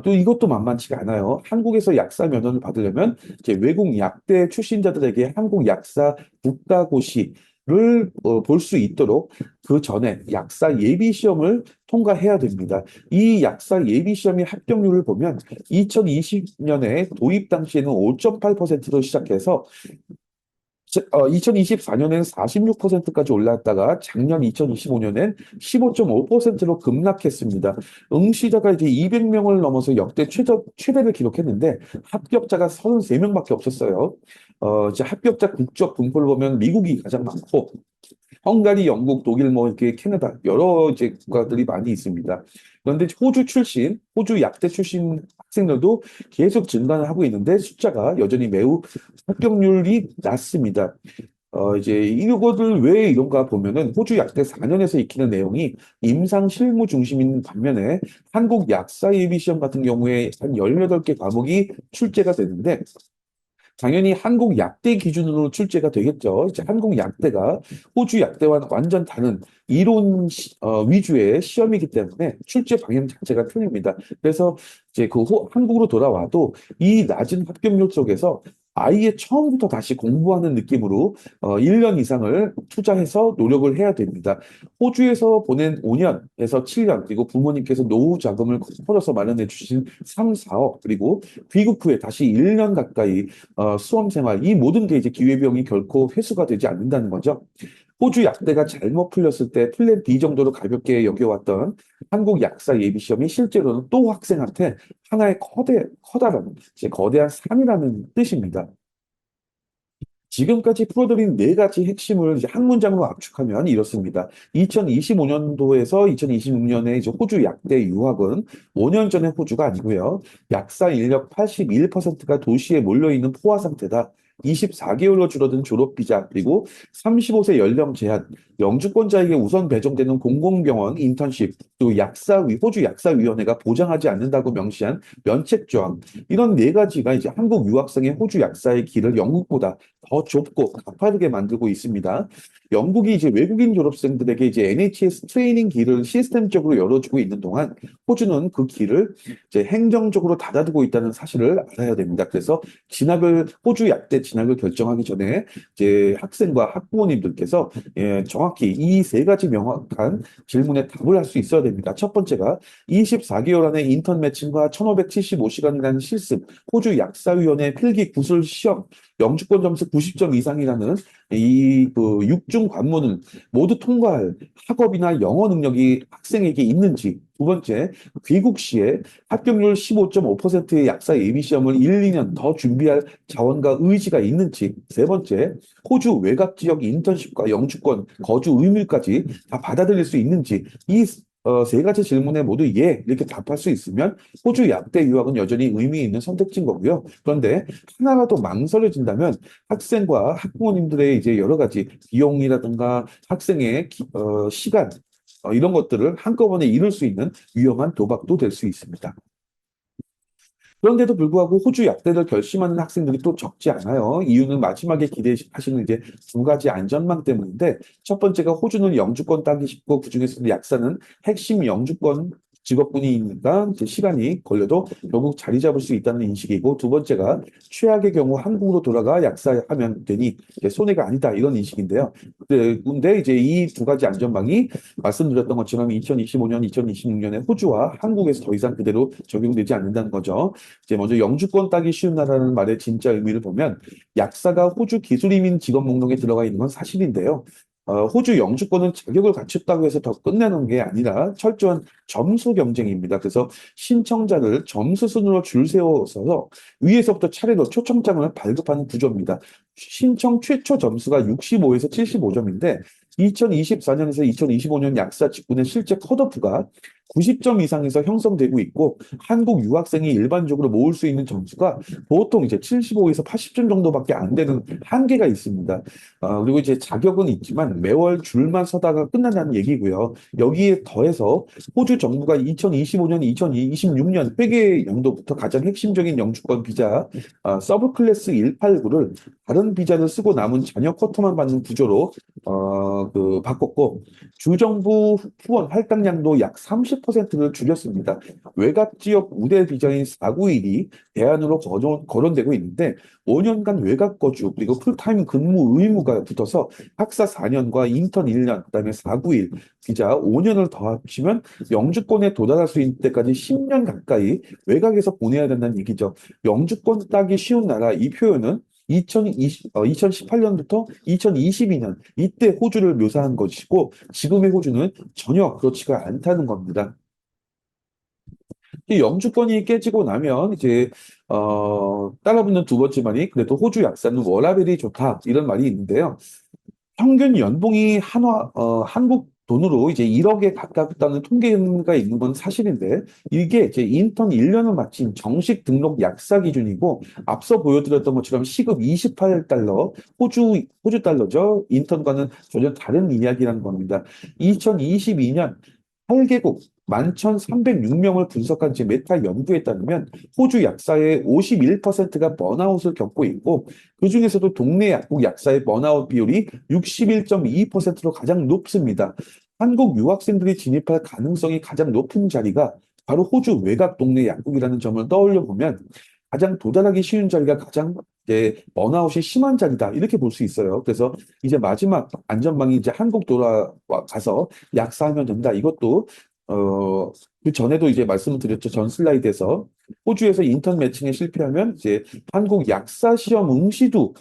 또 이것도 만만치가 않아요. 한국에서 약사 면허를 받으려면 이제 외국 약대 출신자들에게 한국 약사 국가고시를 볼 수 있도록 그 전에 약사 예비 시험을 통과해야 됩니다. 이 약사 예비 시험의 합격률을 보면 2020년에 도입 당시에는 5.8%로 시작해서 2024년엔 46%까지 올랐다가 작년 2025년엔 15.5%로 급락했습니다. 응시자가 이제 200명을 넘어서 역대 최대를 기록했는데 합격자가 33명밖에 없었어요. 이제 합격자 국적 분포를 보면 미국이 가장 많고 헝가리, 영국, 독일, 뭐 이렇게 캐나다 여러 이제 국가들이 많이 있습니다. 그런데 호주 약대 출신 학생들도 계속 증가를 하고 있는데 숫자가 여전히 매우 합격률이 낮습니다. 이제 이거를 왜 이런가 보면은 호주 약대 4년에서 익히는 내용이 임상 실무 중심인 반면에 한국 약사 예비 시험 같은 경우에 한 18개 과목이 출제가 되는데 당연히 한국 약대 기준으로 출제가 되겠죠. 이제 한국 약대가 호주 약대와는 완전 다른 이론 위주의 시험이기 때문에 출제 방향 자체가 틀립니다. 그래서 이제 한국으로 돌아와도 이 낮은 합격률 속에서 아예 처음부터 다시 공부하는 느낌으로 1년 이상을 투자해서 노력을 해야 됩니다. 호주에서 보낸 5년에서 7년, 그리고 부모님께서 노후 자금을 풀어서 마련해 주신 3, 4억, 그리고 귀국 후에 다시 1년 가까이 수험 생활, 이 모든 게 이제 기회비용이 결코 회수가 되지 않는다는 거죠. 호주 약대가 잘못 풀렸을 때 플랜 B 정도로 가볍게 여겨왔던 한국 약사 예비 시험이 실제로는 또 학생한테 하나의 커다란, 이제 거대한 산이라는 뜻입니다. 지금까지 풀어드린 네 가지 핵심을 이제 한 문장으로 압축하면 이렇습니다. 2025년도에서 2026년에 이제 호주 약대 유학은 5년 전의 호주가 아니고요. 약사 인력 81%가 도시에 몰려 있는 포화 상태다. 24개월로 줄어든 졸업 비자, 그리고 35세 연령 제한, 영주권자에게 우선 배정되는 공공병원 인턴십, 또 호주 약사위원회가 보장하지 않는다고 명시한 면책 조항, 이런 네 가지가 이제 한국 유학생의 호주 약사의 길을 영국보다 더 좁고 가파르게 만들고 있습니다. 영국이 이제 외국인 졸업생들에게 이제 NHS 트레이닝 길을 시스템적으로 열어주고 있는 동안 호주는 그 길을 이제 행정적으로 닫아두고 있다는 사실을 알아야 됩니다. 그래서 호주 약대 진학을 결정하기 전에 이제 학생과 학부모님들께서 정확히 이 세 가지 명확한 질문에 답을 할 수 있어야 됩니다. 첫 번째가 24개월 안에 인턴 매칭과 1575시간이라는 실습, 호주 약사위원회 필기 구술 시험, 영주권 점수 90점 이상이라는 이 육중 관문을 모두 통과할 학업이나 영어 능력이 학생에게 있는지. 두 번째, 귀국 시에 합격률 15.5%의 약사 예비 시험을 1, 2년 더 준비할 자원과 의지가 있는지. 세 번째, 호주 외곽 지역 인턴십과 영주권 거주 의무까지 다 받아들일 수 있는지. 이 세 가지 질문에 모두 예, 이렇게 답할 수 있으면 호주 약대 유학은 여전히 의미 있는 선택지인 거고요. 그런데 하나라도 망설여진다면 학생과 학부모님들의 이제 여러 가지 비용이라든가 학생의 시간, 이런 것들을 한꺼번에 잃을 수 있는 위험한 도박도 될 수 있습니다. 그런데도 불구하고 호주 약대를 결심하는 학생들이 또 적지 않아요. 이유는 마지막에 기대하시는 이제 두 가지 안전망 때문인데, 첫 번째가 호주는 영주권 따기 쉽고 그중에서도 약사는 핵심 영주권 직업군이니까 이제 시간이 걸려도 결국 자리 잡을 수 있다는 인식이고, 두 번째가 최악의 경우 한국으로 돌아가 약사하면 되니 이제 손해가 아니다, 이런 인식인데요. 근데 이제 이 두 가지 안전망이 말씀드렸던 것처럼 2025년, 2026년에 호주와 한국에서 더 이상 그대로 적용되지 않는다는 거죠. 이제 먼저 영주권 따기 쉬운 나라는 말의 진짜 의미를 보면 약사가 호주 기술이민 직업 목록에 들어가 있는 건 사실인데요. 호주 영주권은 자격을 갖췄다고 해서 더 끝내는 게 아니라 철저한 점수 경쟁입니다. 그래서 신청자를 점수 순으로 줄 세워서 위에서부터 차례로 초청장을 발급하는 구조입니다. 신청 최초 점수가 65에서 75점인데 2024년에서 2025년 약사 직군의 실제 컷오프가 90점 이상에서 형성되고 있고 한국 유학생이 일반적으로 모을 수 있는 점수가 보통 이제 75에서 80점 정도밖에 안 되는 한계가 있습니다. 그리고 이제 자격은 있지만 매월 줄만 서다가 끝난다는 얘기고요. 여기에 더해서 호주 정부가 2025년, 2026년 회계 연도부터 가장 핵심적인 영주권 비자 서브 클래스 189를 다른 비자를 쓰고 남은 잔여 쿼터만 받는 구조로 바꿨고 주정부 후원 할당량도 약 30%를 줄였습니다. 외곽 지역 우대 비자인 491이 대안으로 거론되고 있는데 5년간 외곽 거주 그리고 풀타임 근무 의무가 붙어서 학사 4년과 인턴 1년 그다음에 491 비자 5년을 더 합치면 영주권에 도달할 수 있는 때까지 10년 가까이 외곽에서 보내야 된다는 얘기죠. 영주권 따기 쉬운 나라 이 표현은 2018년부터 2022년 이때 호주를 묘사한 것이고 지금의 호주는 전혀 그렇지가 않다는 겁니다. 이 영주권이 깨지고 나면 이제 따라붙는 두 번째 말이 그래도 호주 약사는 워라밸이 좋다 이런 말이 있는데요. 평균 연봉이 한국 돈으로 이제 1억에 가깝다는 통계가 있는 건 사실인데 이게 이제 인턴 1년을 마친 정식 등록 약사 기준이고 앞서 보여드렸던 것처럼 시급 28달러, 호주 달러죠. 인턴과는 전혀 다른 이야기라는 겁니다. 2022년 8개국 11,306명을 분석한 지 메타 연구에 따르면 호주 약사의 51%가 번아웃을 겪고 있고 그중에서도 동네 약국 약사의 번아웃 비율이 61.2%로 가장 높습니다. 한국 유학생들이 진입할 가능성이 가장 높은 자리가 바로 호주 외곽 동네 약국이라는 점을 떠올려 보면 가장 도달하기 쉬운 자리가 가장 이제 번아웃이 심한 자리다 이렇게 볼 수 있어요. 그래서 이제 마지막 안전망이 이제 한국 돌아가서 약사하면 된다. 이것도 그 전에도 이제 말씀을 드렸죠. 전 슬라이드에서 호주에서 인턴 매칭에 실패하면 이제 한국 약사 시험 응시도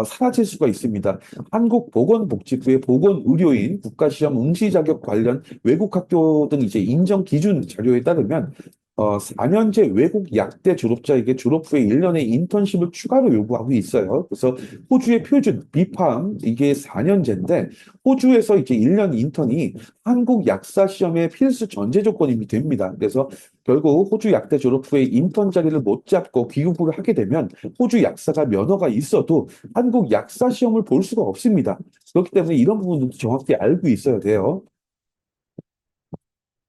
사라질 수가 있습니다. 한국보건복지부의 보건의료인 국가시험 응시 자격 관련 외국 학교 등 이제 인정 기준 자료에 따르면 4년제 외국 약대 졸업자에게 졸업 후에 1년의 인턴십을 추가로 요구하고 있어요. 그래서 호주의 표준 비팜 이게 4년제인데 호주에서 이제 1년 인턴이 한국 약사 시험의 필수 전제 조건이 됩니다. 그래서 결국 호주 약대 졸업 후에 인턴 자리를 못 잡고 귀국을 하게 되면 호주 약사가 면허가 있어도 한국 약사 시험을 볼 수가 없습니다. 그렇기 때문에 이런 부분도 정확히 알고 있어야 돼요.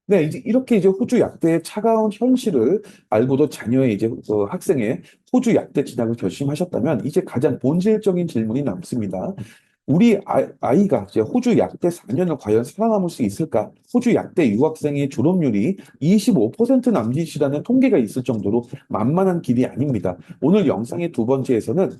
네, 이제 이렇게 이제 호주 약대의 차가운 현실을 알고도 자녀의 이제 학생의 호주 약대 진학을 결심하셨다면 이제 가장 본질적인 질문이 남습니다. 우리 아이가 이제 호주 약대 4년을 과연 살아남을 수 있을까? 호주 약대 유학생의 졸업률이 25% 남짓이라는 통계가 있을 정도로 만만한 길이 아닙니다. 오늘 영상의 두 번째에서는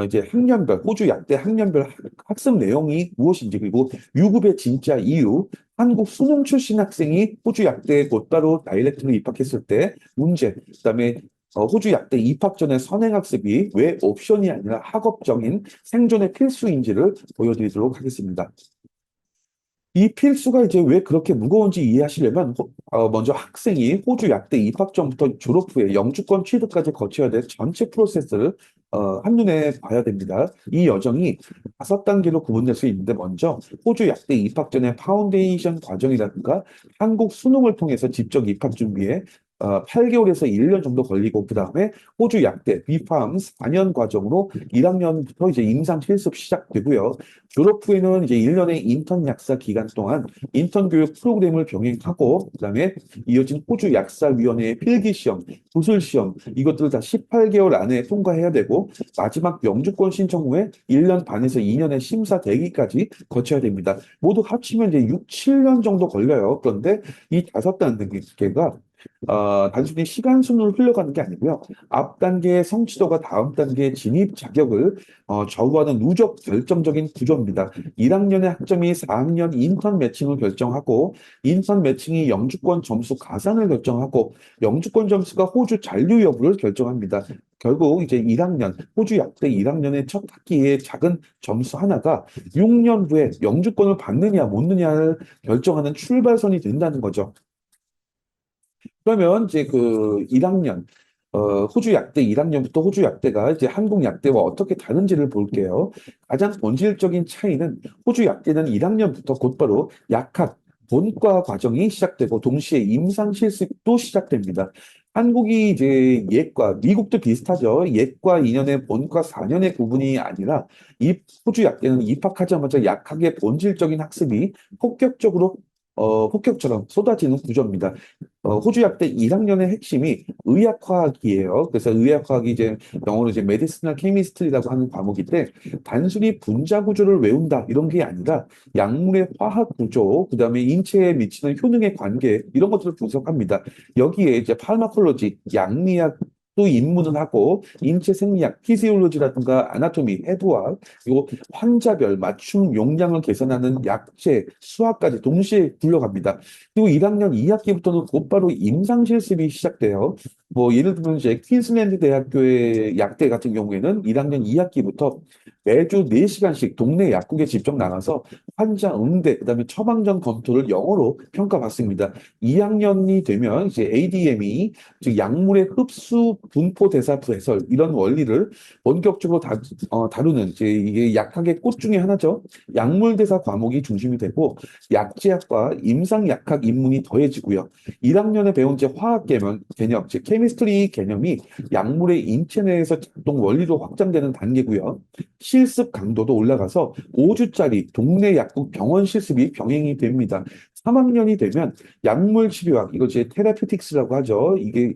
이제 학년별, 호주 약대 학년별 학습 내용이 무엇인지 그리고 유급의 진짜 이유, 한국 수능 출신 학생이 호주 약대에 곧바로 다이렉트로 입학했을 때 문제, 그다음에 호주 약대 입학 전에 선행학습이 왜 옵션이 아니라 학업적인 생존의 필수인지를 보여드리도록 하겠습니다. 이 필수가 이제 왜 그렇게 무거운지 이해하시려면 먼저 학생이 호주 약대 입학 전부터 졸업 후에 영주권 취득까지 거쳐야 될 전체 프로세스를 한눈에 봐야 됩니다. 이 여정이 5단계로 구분될 수 있는데 먼저 호주 약대 입학 전에 파운데이션 과정이라든가 한국 수능을 통해서 직접 입학 준비에 8개월에서 1년 정도 걸리고 그다음에 호주 약대 비팜 4년 과정으로 1학년부터 이제 임상 실습 시작되고요. 졸업 후에는 이제 1년의 인턴 약사 기간 동안 인턴 교육 프로그램을 병행하고 그다음에 이어진 호주 약사위원회의 필기 시험, 구술 시험 이것들을 다 18개월 안에 통과해야 되고 마지막 영주권 신청 후에 1년 반에서 2년의 심사 대기까지 거쳐야 됩니다. 모두 합치면 이제 6, 7년 정도 걸려요. 그런데 이 5단계가 단순히 시간 순으로 흘러가는 게 아니고요. 앞 단계의 성취도가 다음 단계의 진입 자격을 좌우하는 누적 결정적인 구조입니다. 1학년의 학점이 4학년 인턴 매칭을 결정하고 인턴 매칭이 영주권 점수 가산을 결정하고 영주권 점수가 호주 잔류 여부를 결정합니다. 결국 이제 1학년, 호주 약대 1학년의 첫 학기의 작은 점수 하나가 6년 후에 영주권을 받느냐 못 느냐를 결정하는 출발선이 된다는 거죠. 그러면 이제 그 1학년, 호주 약대 1학년부터 호주 약대가 이제 한국 약대와 어떻게 다른지를 볼게요. 가장 본질적인 차이는 호주 약대는 1학년부터 곧바로 약학, 본과 과정이 시작되고 동시에 임상 실습도 시작됩니다. 한국이 이제 예과, 미국도 비슷하죠. 예과 2년에 본과 4년의 구분이 아니라 이 호주 약대는 입학하자마자 약학의 본질적인 학습이 폭격적으로 폭격처럼 쏟아지는 구조입니다. 호주 약대 1학년의 핵심이 의학화학이에요. 그래서 의학화학이 이제 영어로 이제 메디시널 케미스트리라고 하는 과목인데 단순히 분자 구조를 외운다 이런 게 아니라 약물의 화학 구조, 그다음에 인체에 미치는 효능의 관계 이런 것들을 분석합니다. 여기에 이제 파르마콜로지, 약리학 또 입문을 하고 인체 생리학, 피지올로지라든가 아나토미, 해부학, 그리고 환자별 맞춤 용량을 계산하는 약제, 수학까지 동시에 굴러갑니다. 그리고 1학년 2학기부터는 곧바로 임상 실습이 시작돼요. 뭐 예를 들면 이제 퀸슬랜드 대학교의 약대 같은 경우에는 1학년 2학기부터 매주 4시간씩 동네 약국에 직접 나가서 환자 응대, 그다음에 처방전 검토를 영어로 평가받습니다. 2학년이 되면 이제 ADME, 즉 약물의 흡수, 분포, 대사, 배설 이런 원리를 본격적으로 다루는 이제 이게 약학의 꽃 중에 하나죠. 약물 대사 과목이 중심이 되고 약제학과 임상약학 입문이 더해지고요. 1학년에 배운 이제 화학 개념, 즉 케미스트리 개념이 약물의 인체 내에서 작동 원리로 확장되는 단계고요. 실습 강도도 올라가서 5주짜리 동네 약국 병원 실습이 병행이 됩니다. 3학년이 되면 약물 치료학, 이거 이제 테라퓨틱스라고 하죠. 이게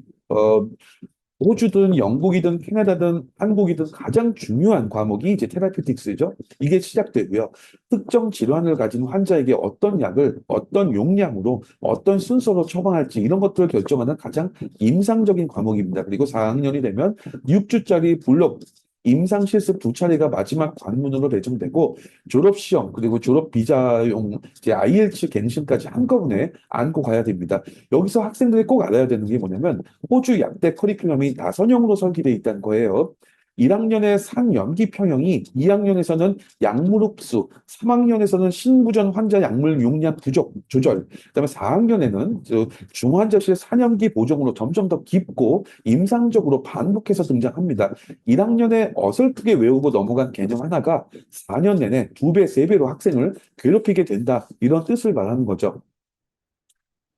호주든 영국이든 캐나다든 한국이든 가장 중요한 과목이 이제 테라퓨틱스죠. 이게 시작되고요. 특정 질환을 가진 환자에게 어떤 약을 어떤 용량으로 어떤 순서로 처방할지 이런 것들을 결정하는 가장 임상적인 과목입니다. 그리고 4학년이 되면 6주짜리 블록 임상 실습 두 차례가 마지막 관문으로 배정되고 졸업 시험 그리고 졸업 비자용 이제 IELTS 갱신까지 한꺼번에 안고 가야 됩니다. 여기서 학생들이 꼭 알아야 되는 게 뭐냐면 호주 약대 커리큘럼이 다선형으로 설계되어 있다는 거예요. 1학년의 상연기 평형이 2학년에서는 약물 흡수, 3학년에서는 신부전 환자 약물 용량 부족, 조절, 그다음에 4학년에는 중환자실 산염기 보정으로 점점 더 깊고 임상적으로 반복해서 등장합니다. 1학년에 어설프게 외우고 넘어간 개념 하나가 4년 내내 2배, 3배로 학생을 괴롭히게 된다. 이런 뜻을 말하는 거죠.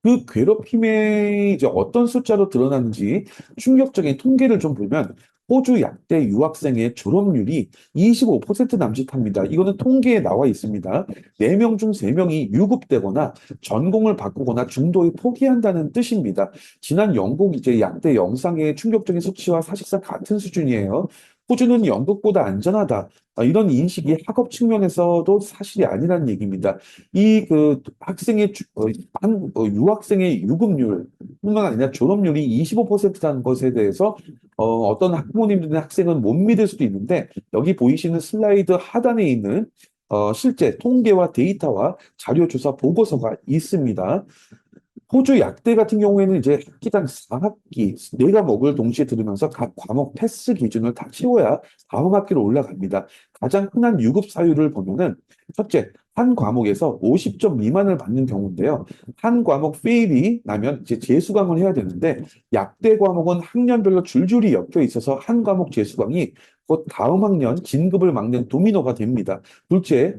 그 괴롭힘에 이제 어떤 숫자로 드러나는지 충격적인 통계를 좀 보면 호주 약대 유학생의 졸업률이 25% 남짓합니다. 이거는 통계에 나와 있습니다. 4명 중 3명이 유급되거나 전공을 바꾸거나 중도에 포기한다는 뜻입니다. 지난 영국 이제 약대 영상의 충격적인 수치와 사실상 같은 수준이에요. 호주는 영국보다 안전하다. 이런 인식이 학업 측면에서도 사실이 아니라는 얘기입니다. 이 그 학생의 유학생의 유급률뿐만 아니라 졸업률이 25%라는 것에 대해서 어떤 학부모님들이나 학생은 못 믿을 수도 있는데 여기 보이시는 슬라이드 하단에 있는 실제 통계와 데이터와 자료 조사 보고서가 있습니다. 호주 약대 같은 경우에는 이제 학기당 4학기 4과목을 동시에 들으면서 각 과목 패스 기준을 다 채워야 다음 학기로 올라갑니다. 가장 흔한 유급 사유를 보면은 첫째, 한 과목에서 50점 미만을 받는 경우인데요. 한 과목 페일이 나면 이제 재수강을 해야 되는데 약대 과목은 학년별로 줄줄이 엮여 있어서 한 과목 재수강이 곧 다음 학년 진급을 막는 도미노가 됩니다. 둘째,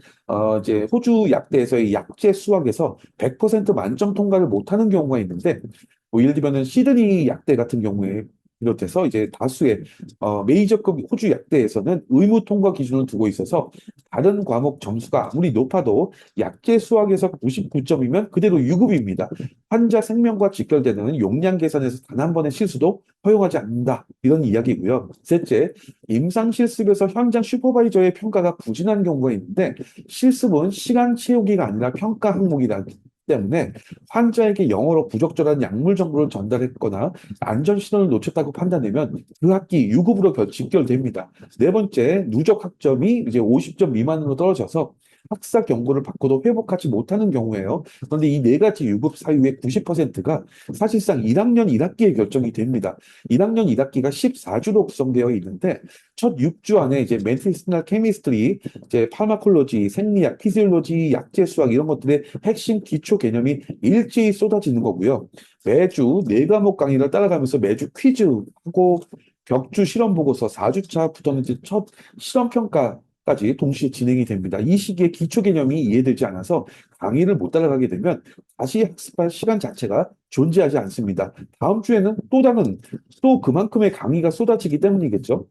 이제 호주 약대에서의 약제 수학에서 100% 만점 통과를 못하는 경우가 있는데, 뭐 예를 들면은 시드니 약대 같은 경우에 비롯해서 이제 다수의 메이저급 호주 약대에서는 의무 통과 기준을 두고 있어서 다른 과목 점수가 아무리 높아도 약제 수학에서 99점이면 그대로 유급입니다. 환자 생명과 직결되는 용량 계산에서 단 한 번의 실수도 허용하지 않는다. 이런 이야기고요. 셋째, 임상 실습에서 현장 슈퍼바이저의 평가가 부진한 경우가 있는데 실습은 시간 채우기가 아니라 평가 항목이기 때문에 환자에게 영어로 부적절한 약물 정보를 전달했거나 안전 신호를 놓쳤다고 판단되면 그 학기 유급으로 직결됩니다. 네 번째, 누적 학점이 이제 50점 미만으로 떨어져서 학사 경고를 받고도 회복하지 못하는 경우예요. 그런데 이 네 가지 유급 사유의 90%가 사실상 1학년 1학기에 결정이 됩니다. 1학년 1학기가 14주로 구성되어 있는데 첫 6주 안에 이제 메디시널 케미스트리, 이제 파마콜로지, 생리학, 피지올로지, 약제 수학 이런 것들의 핵심 기초 개념이 일제히 쏟아지는 거고요. 매주 네 과목 강의를 따라가면서 매주 퀴즈하고 격주 실험 보고서 4주차부터는 이제 첫 실험 평가까지 동시에 진행이 됩니다. 이 시기에 기초 개념이 이해되지 않아서 강의를 못 따라가게 되면 다시 학습할 시간 자체가 존재하지 않습니다. 다음 주에는 또 다른 또 그만큼의 강의가 쏟아지기 때문이겠죠.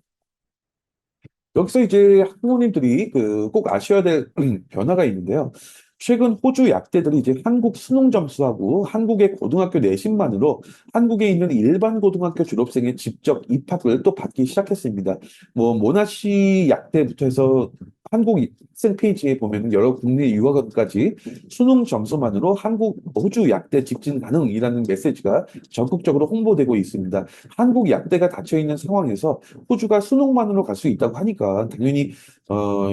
여기서 이제 학부모님들이 그 꼭 아셔야 될 변화가 있는데요. 최근 호주 약대들이 이제 한국 수능 점수하고 한국의 고등학교 내신만으로 한국에 있는 일반 고등학교 졸업생의 직접 입학을 또 받기 시작했습니다. 뭐 모나시 약대부터 해서 한국 학생 페이지에 보면 여러 국내 유학원까지 수능 점수만으로 한국 호주 약대 직진 가능이라는 메시지가 적극적으로 홍보되고 있습니다. 한국 약대가 닫혀 있는 상황에서 호주가 수능만으로 갈 수 있다고 하니까 당연히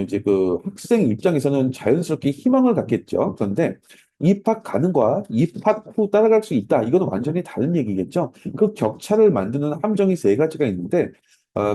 이제 그 학생 입장에서는 자연스럽게 희망을 갖겠죠. 그런데 입학 가능과 입학 후 따라갈 수 있다. 이거는 완전히 다른 얘기겠죠. 그 격차를 만드는 함정이 세 가지가 있는데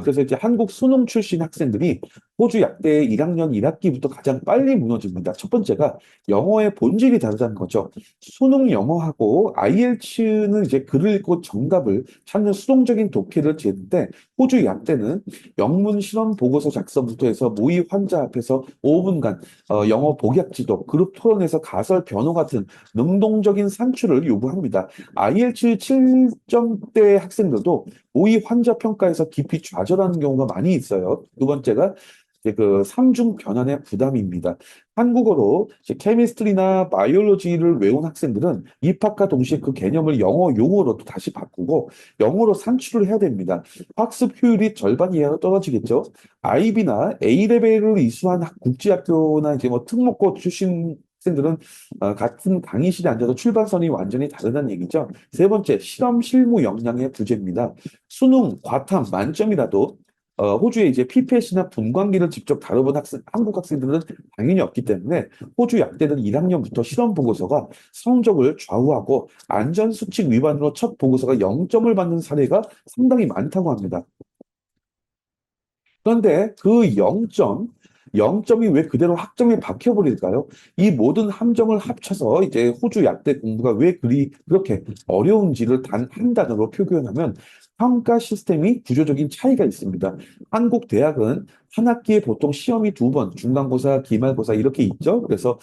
그래서 이제 한국 수능 출신 학생들이 호주 약대 1학년 1학기부터 가장 빨리 무너집니다. 첫 번째가 영어의 본질이 다르다는 거죠. 수능 영어하고 IELTS는 이제 글을 읽고 정답을 찾는 수동적인 독해를 재는데 호주 약대는 영문 실험 보고서 작성부터 해서 모의 환자 앞에서 5분간 영어 복약 지도, 그룹 토론에서 가설 변호 같은 능동적인 산출을 요구합니다. IELTS 7점대 학생들도 모의 환자 평가에서 깊이 좌절하는 경우가 많이 있어요. 두 번째가 이제 그 삼중 변환의 부담입니다. 한국어로 이제 케미스트리나 바이올로지를 외운 학생들은 입학과 동시에 그 개념을 영어 용어로 또 다시 바꾸고 영어로 산출을 해야 됩니다. 학습 효율이 절반 이하로 떨어지겠죠. IB나 A레벨을 이수한 국제학교나 이제 뭐 특목고 출신 학생들은 같은 강의실에 앉아도 출발선이 완전히 다르다는 얘기죠. 세 번째, 실험 실무 역량의 부재입니다. 수능, 과탐, 만점이라도 호주의 이제 피펫이나 분광기를 직접 다뤄본 한국 학생들은 당연히 없기 때문에 호주 약대는 1학년부터 실험 보고서가 성적을 좌우하고 안전수칙 위반으로 첫 보고서가 0점을 받는 사례가 상당히 많다고 합니다. 그런데 그 0점이 왜 그대로 학점에 박혀버릴까요? 이 모든 함정을 합쳐서 이제 호주 약대 공부가 왜 그렇게 어려운지를 단 한 단어로 표현하면 평가 시스템이 구조적인 차이가 있습니다. 한국 대학은 한 학기에 보통 시험이 두 번, 중간고사, 기말고사 이렇게 있죠. 그래서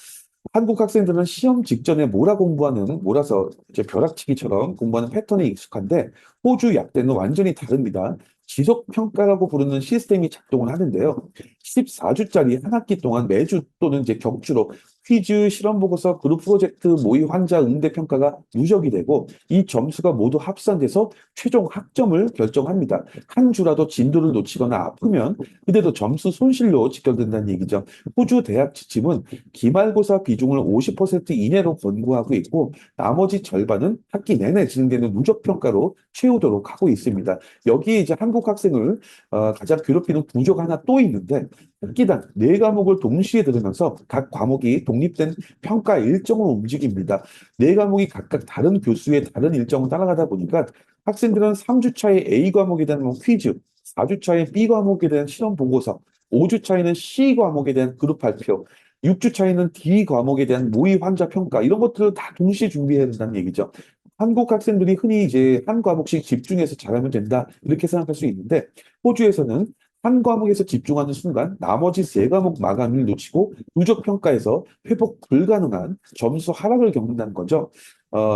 한국 학생들은 시험 직전에 몰아서 이제 벼락치기처럼 공부하는 패턴에 익숙한데 호주 약대는 완전히 다릅니다. 지속 평가라고 부르는 시스템이 작동을 하는데요. 14주짜리 한 학기 동안 매주 또는 이제 격주로 퀴즈, 실험 보고서, 그룹 프로젝트, 모의 환자 응대 평가가 누적이 되고 이 점수가 모두 합산돼서 최종 학점을 결정합니다. 한 주라도 진도를 놓치거나 아프면 그때도 점수 손실로 직결된다는 얘기죠. 호주 대학 지침은 기말고사 비중을 50% 이내로 권고하고 있고 나머지 절반은 학기 내내 진행되는 누적 평가로 채우도록 하고 있습니다. 여기에 이제 한국 학생을 가장 괴롭히는 구조가 하나 또 있는데 학기당 네 과목을 동시에 들으면서 각 과목이 독립된 평가 일정을 움직입니다. 네 과목이 각각 다른 교수의 다른 일정을 따라가다 보니까 학생들은 3주 차에 A 과목에 대한 뭐 퀴즈, 4주 차에 B 과목에 대한 실험 보고서, 5주 차에는 C 과목에 대한 그룹 발표, 6주 차에는 D 과목에 대한 모의 환자 평가 이런 것들을 다 동시에 준비해야 된다는 얘기죠. 한국 학생들이 흔히 이제 한 과목씩 집중해서 잘하면 된다 이렇게 생각할 수 있는데 호주에서는 한 과목에서 집중하는 순간 나머지 세 과목 마감을 놓치고 누적 평가에서 회복 불가능한 점수 하락을 겪는다는 거죠.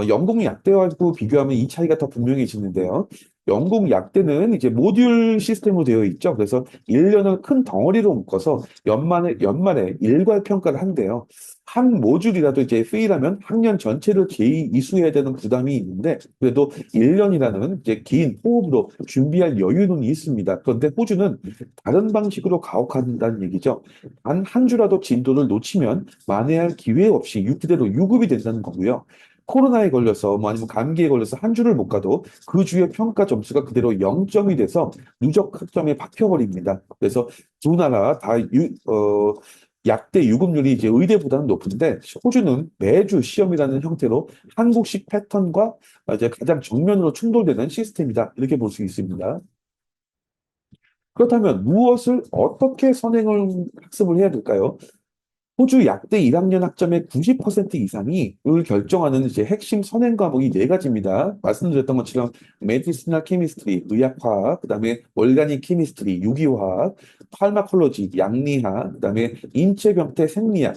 영국 약대하고 비교하면 이 차이가 더 분명해지는데요. 영국 약대는 이제 모듈 시스템으로 되어 있죠. 그래서 1년을 큰 덩어리로 묶어서 연말에 일괄 평가를 한대요. 한 모듈이라도 이제 페일하면 학년 전체를 재이수해야 되는 부담이 있는데 그래도 1년이라는 이제 긴 호흡으로 준비할 여유는 있습니다. 그런데 호주는 다른 방식으로 가혹한다는 얘기죠. 단 한 주라도 진도를 놓치면 만회할 기회 없이 그대로 유급이 된다는 거고요. 코로나에 걸려서 뭐 아니면 감기에 걸려서 한 주를 못 가도 그 주의 평가 점수가 그대로 0점이 돼서 누적 학점에 박혀버립니다. 그래서 두 나라 약대 유급률이 이제 의대보다는 높은데 호주는 매주 시험이라는 형태로 한국식 패턴과 이제 가장 정면으로 충돌되는 시스템이다. 이렇게 볼 수 있습니다. 그렇다면 무엇을 어떻게 선행을 학습을 해야 될까요? 호주 약대 1학년 학점의 90% 이상이 을 결정하는 이제 핵심 선행 과목이 네 가지입니다. 말씀드렸던 것처럼 메디시널 케미스트리, 의학화학, 그다음에 얼가닉 케미스트리, 유기화학, 파르마콜로지, 양리학, 그다음에 인체병태 생리학,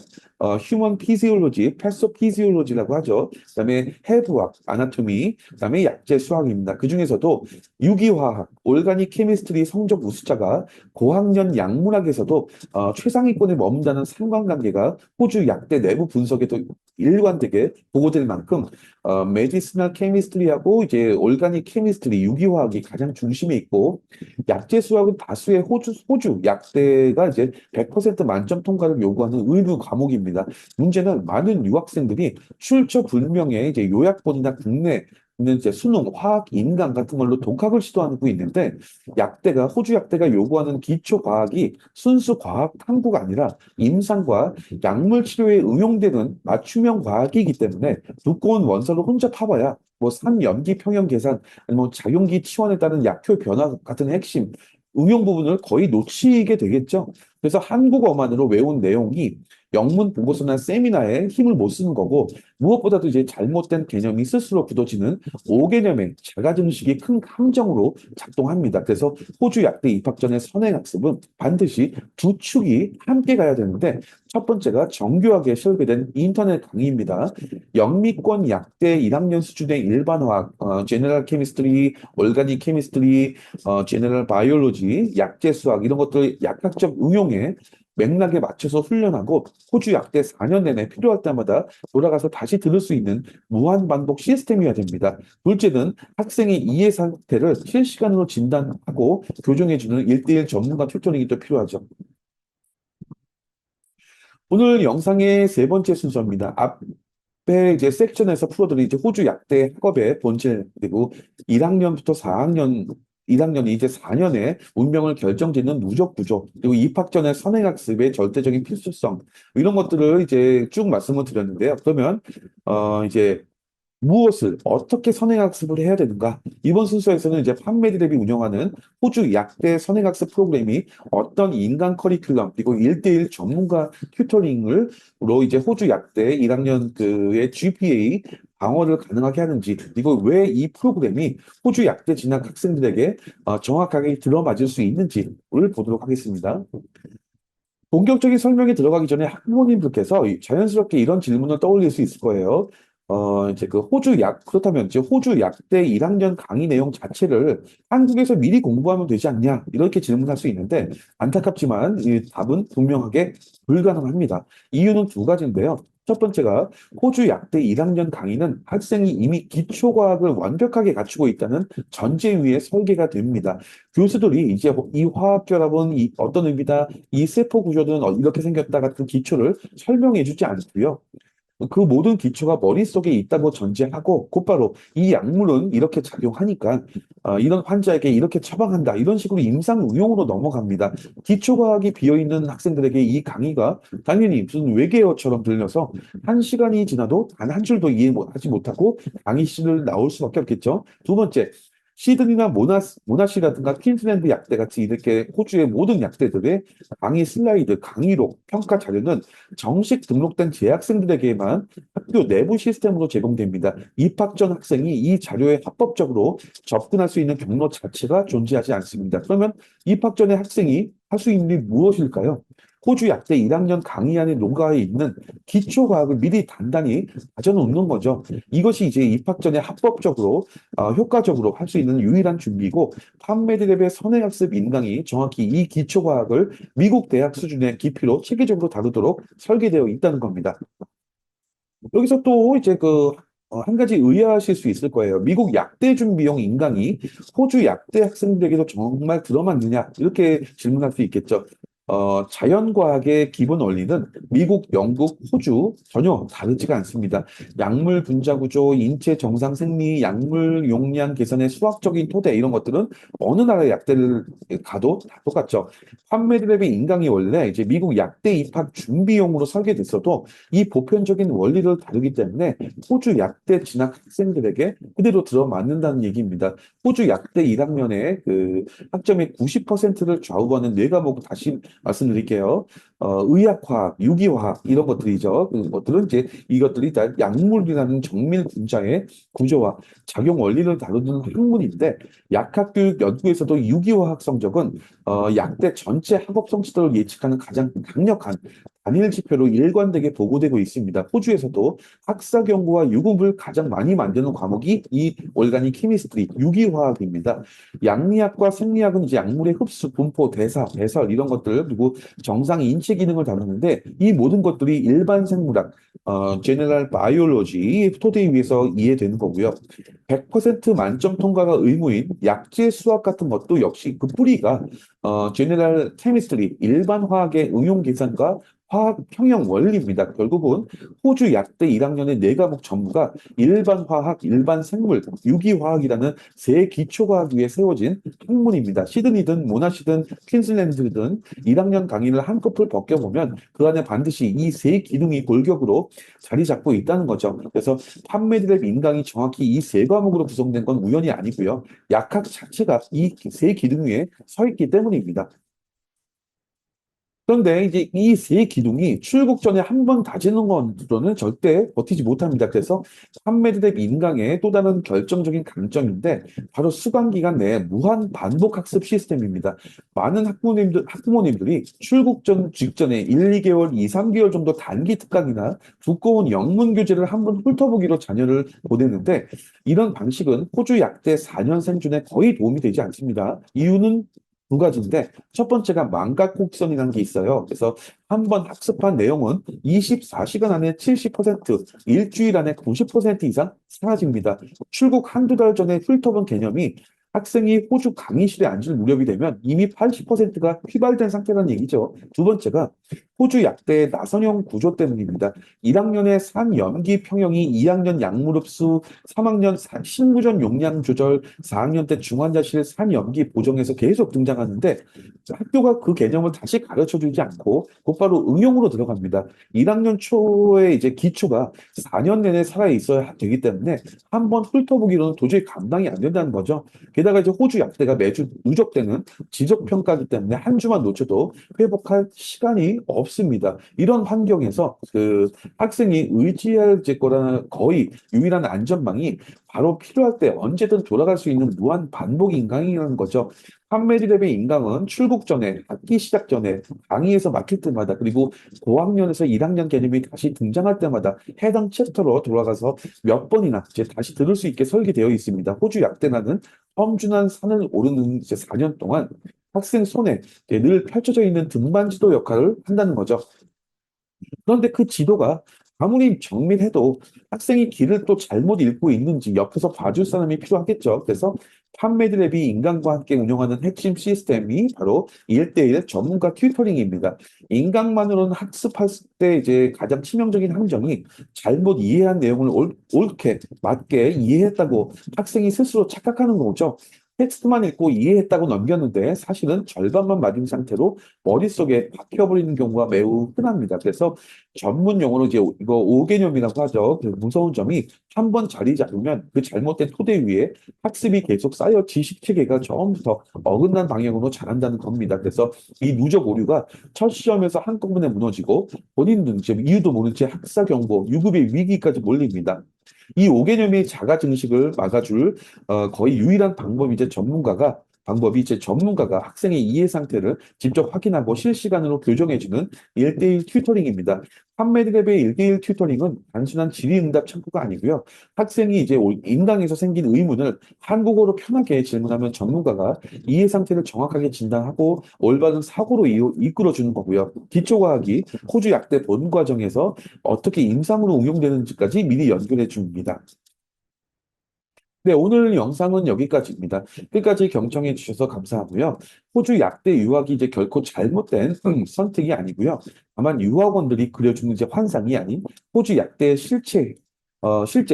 휴먼 피지올로지, 패소피지올로지라고 하죠. 그다음에 해부학, 아나토미, 그다음에 약제 수학입니다. 그중에서도 유기화학, 얼가닉 케미스트리 성적 우수자가 고학년 약물학에서도 최상위권에 머문다는 상관관계가 호주 약대 내부 분석에도 일관되게 보고될 만큼 메디시널 케미스트리하고 이제 올가닉 케미스트리 유기화학이 가장 중심에 있고 약제 수학은 다수의 호주 약대가 이제 100% 만점 통과를 요구하는 의무 과목입니다. 문제는 많은 유학생들이 출처 불명의 이제 요약본이나 국내 있는 이제 수능, 화학, 인강 같은 걸로 독학을 시도하고 있는데 호주 약대가 요구하는 기초 과학이 순수 과학 탐구가 아니라 임상과 약물 치료에 응용되는 맞춤형 과학이기 때문에 두꺼운 원서를 혼자 파봐야 뭐 산염기 평형 계산, 아니면 작용기 치환에 따른 약효 변화 같은 핵심 응용 부분을 거의 놓치게 되겠죠. 그래서 한국어만으로 외운 내용이 영문 보고서나 세미나에 힘을 못 쓰는 거고 무엇보다도 이제 잘못된 개념이 스스로 굳어지는 오개념의 자가증식이 큰 함정으로 작동합니다. 그래서 호주 약대 입학 전의 선행학습은 반드시 두 축이 함께 가야 되는데 첫 번째가 정교하게 설계된 인터넷 강의입니다. 영미권 약대 1학년 수준의 일반화학, 제너럴 케미스트리, organic 케미스트리, 제너럴 바이올로지, 약제 수학 이런 것들 약학적 응용 일정에 맥락에 맞춰서 훈련하고 호주 약대 4년 내내 필요할 때마다 돌아가서 다시 들을 수 있는 무한 반복 시스템이어야 됩니다. 둘째는 학생의 이해 상태를 실시간으로 진단하고 교정해주는 1대1 전문가 튜터링이 또 필요하죠. 오늘 영상의 세 번째 순서입니다. 앞에 이제 섹션에서 풀어드린 이제 호주 약대 학업의 본질, 그리고 1학년부터 4학년, 1학년이 이제 4년의 운명을 결정짓는 누적 구조, 그리고 입학 전의 선행학습의 절대적인 필수성, 이런 것들을 이제 쭉 말씀을 드렸는데요. 그러면, 이제 무엇을 어떻게 선행학습을 해야 되는가? 이번 순서에서는 이제 판매드랩이 운영하는 호주 약대 선행학습 프로그램이 어떤 인간 커리큘럼 그리고 1대1 전문가 튜터링으로 이제 호주 약대 1학년 그의 GPA 방어를 가능하게 하는지, 그리고 왜 이 프로그램이 호주 약대 진학 학생들에게 정확하게 들어맞을 수 있는지를 보도록 하겠습니다. 본격적인 설명에 들어가기 전에 학부모님들께서 자연스럽게 이런 질문을 떠올릴 수 있을 거예요. 이제 그 그렇다면 이제 호주 약대 1학년 강의 내용 자체를 한국에서 미리 공부하면 되지 않냐? 이렇게 질문할 수 있는데, 안타깝지만 이 답은 분명하게 불가능합니다. 이유는 두 가지인데요. 첫 번째가 호주 약대 1학년 강의는 학생이 이미 기초과학을 완벽하게 갖추고 있다는 전제 위에 설계가 됩니다. 교수들이 이제 이 화학 결합은 어떤 의미다, 이 세포 구조는 이렇게 생겼다 같은 기초를 설명해 주지 않고요. 그 모든 기초가 머릿속에 있다고 전제하고 곧바로 이 약물은 이렇게 작용하니까 이런 환자에게 이렇게 처방한다. 이런 식으로 임상응용으로 넘어갑니다. 기초과학이 비어있는 학생들에게 이 강의가 당연히 무슨 외계어처럼 들려서 한 시간이 지나도 단 한 줄도 이해하지 못하고 강의실을 나올 수밖에 없겠죠. 두 번째, 시드니나 모나시라든가 퀸즐랜드 약대 같이 이렇게 호주의 모든 약대들의 강의 슬라이드, 강의록, 평가 자료는 정식 등록된 재학생들에게만 학교 내부 시스템으로 제공됩니다. 입학 전 학생이 이 자료에 합법적으로 접근할 수 있는 경로 자체가 존재하지 않습니다. 그러면 입학 전에 학생이 할 수 있는 일이 무엇일까요? 호주 약대 1학년 강의 안에 녹아 있는 기초과학을 미리 단단히 가져놓는 거죠. 이것이 이제 입학 전에 합법적으로 효과적으로 할 수 있는 유일한 준비고, 판매드랩의 선행학습 인강이 정확히 이 기초과학을 미국 대학 수준의 깊이로 체계적으로 다루도록 설계되어 있다는 겁니다. 여기서 또 이제 한 가지 의아하실 수 있을 거예요. 미국 약대 준비용 인강이 호주 약대 학생들에게도 정말 들어맞느냐? 이렇게 질문할 수 있겠죠. 자연과학의 기본 원리는 미국, 영국, 호주 전혀 다르지가 않습니다. 약물 분자 구조, 인체 정상 생리, 약물 용량 계산의 수학적인 토대, 이런 것들은 어느 나라의 약대를 가도 다 똑같죠. 판매드랩의 인강이 원래 이제 미국 약대 입학 준비용으로 설계됐어도 이 보편적인 원리를 다루기 때문에 호주 약대 진학 학생들에게 그대로 들어맞는다는 얘기입니다. 호주 약대 1학년의 그 학점의 90%를 좌우하는 네 과목, 다시 말씀드릴게요. 의학화학, 유기화학 이런 것들이죠. 그 것들은 이제 이것들이 다 약물이라는 정밀 분자의 구조와 작용 원리를 다루는 학문인데, 약학교육 연구에서도 유기화학 성적은 약대 전체 학업 성취도를 예측하는 가장 강력한 단일 지표로 일관되게 보고되고 있습니다. 호주에서도 학사 연구와 유급을 가장 많이 만드는 과목이 이 올가닉 케미스트리, 유기화학입니다. 양리학과 생리학은 이제 약물의 흡수, 분포, 대사, 배설 이런 것들, 그리고 정상 인체 기능을 다루는데, 이 모든 것들이 일반 생물학, 제너럴 바이올로지 토대에 의해서 이해되는 거고요. 100% 만점 통과가 의무인 약제 수학 같은 것도 역시 그 뿌리가 제너럴 케미스트리, 일반 화학의 응용 계산과 화학 평형 원리입니다. 결국은 호주 약대 1학년의 네 과목 전부가 일반 화학, 일반 생물, 유기화학이라는 세 기초과학 위에 세워진 학문입니다. 시드니든 모나시든 퀸즐랜드든 1학년 강의를 한꺼풀 벗겨보면 그 안에 반드시 이 세 기둥이 골격으로 자리 잡고 있다는 거죠. 그래서 판매드랩 인강이 정확히 이 세 과목으로 구성된 건 우연이 아니고요. 약학 자체가 이 세 기둥 위에 서 있기 때문입니다. 그런데 이제 이 세 기둥이 출국 전에 한 번 다지는 것으로는 절대 버티지 못합니다. 그래서 판매드랩 인강의 또 다른 결정적인 강점인데, 바로 수강 기간 내에 무한 반복 학습 시스템입니다. 많은 학부모님들이 출국 전 직전에 1, 2개월, 2, 3개월 정도 단기 특강이나 두꺼운 영문 교재를 한번 훑어보기로 자녀를 보내는데, 이런 방식은 호주 약대 4년 생존에 거의 도움이 되지 않습니다. 이유는 두 가지인데 첫 번째가 망각 곡선이라는 게 있어요. 그래서 한 번 학습한 내용은 24시간 안에 70%, 일주일 안에 90% 이상 사라집니다. 출국 한두 달 전에 훑어본 개념이 학생이 호주 강의실에 앉을 무렵이 되면 이미 80%가 휘발된 상태라는 얘기죠. 두 번째가 호주 약대의 나선형 구조 때문입니다. 1학년의 산염기 평형이 2학년 약물흡수, 3학년 신부전 용량 조절, 4학년 때 중환자실 산염기 보정에서 계속 등장하는데 학교가 그 개념을 다시 가르쳐 주지 않고 곧바로 응용으로 들어갑니다. 1학년 초에 이제 기초가 4년 내내 살아 있어야 되기 때문에 한번 훑어보기로는 도저히 감당이 안 된다는 거죠. 게다가 이제 호주 약대가 매주 누적되는 지적 평가기 때문에 한 주만 놓쳐도 회복할 시간이 없습니다. 이런 환경에서 그 학생이 의지할 거라는 거의 유일한 안전망이 바로 필요할 때 언제든 돌아갈 수 있는 무한 반복 인강이라는 거죠. 판매디랩의 인강은 출국 전에, 학기 시작 전에, 강의에서 막힐 때마다, 그리고 고학년에서 1학년 개념이 다시 등장할 때마다 해당 챕터로 돌아가서 몇 번이나 이제 다시 들을 수 있게 설계되어 있습니다. 호주 약대나는 험준한 산을 오르는 이제 4년 동안 학생 손에 늘 펼쳐져 있는 등반지도 역할을 한다는 거죠. 그런데 그 지도가 아무리 정밀해도 학생이 길을 또 잘못 읽고 있는지 옆에서 봐줄 사람이 필요하겠죠. 그래서 판매드랩이 인간과 함께 운영하는 핵심 시스템이 바로 1대1 전문가 튜터링입니다. 인간만으로는 학습할 때 이제 가장 치명적인 함정이 잘못 이해한 내용을 옳게 맞게 이해했다고 학생이 스스로 착각하는 거죠. 텍스트만 읽고 이해했다고 넘겼는데 사실은 절반만 맞은 상태로 머릿속에 박혀버리는 경우가 매우 흔합니다. 그래서 전문 용어로 이제 이거 오개념이라고 하죠. 그 무서운 점이 한 번 자리 잡으면 그 잘못된 토대 위에 학습이 계속 쌓여 지식 체계가 처음부터 어긋난 방향으로 자란다는 겁니다. 그래서 이 누적 오류가 첫 시험에서 한꺼번에 무너지고 본인은 지금 이유도 모른 채 학사 경고, 유급의 위기까지 몰립니다. 이 5개념의 자가 증식을 막아줄 거의 유일한 방법이 이제 전문가가 학생의 이해 상태를 직접 확인하고 실시간으로 교정해주는 1대1 튜터링입니다. 판매드랩의 1대1 튜터링은 단순한 질의응답 창구가 아니고요. 학생이 이제 인강에서 생긴 의문을 한국어로 편하게 질문하면 전문가가 이해 상태를 정확하게 진단하고 올바른 사고로 이끌어주는 거고요. 기초과학이 호주 약대 본 과정에서 어떻게 임상으로 응용되는지까지 미리 연결해 줍니다. 네, 오늘 영상은 여기까지입니다. 끝까지 경청해 주셔서 감사하고요. 호주 약대 유학이 이제 결코 잘못된 선택이 아니고요. 다만 유학원들이 그려주는 이제 환상이 아닌 호주 약대의 실제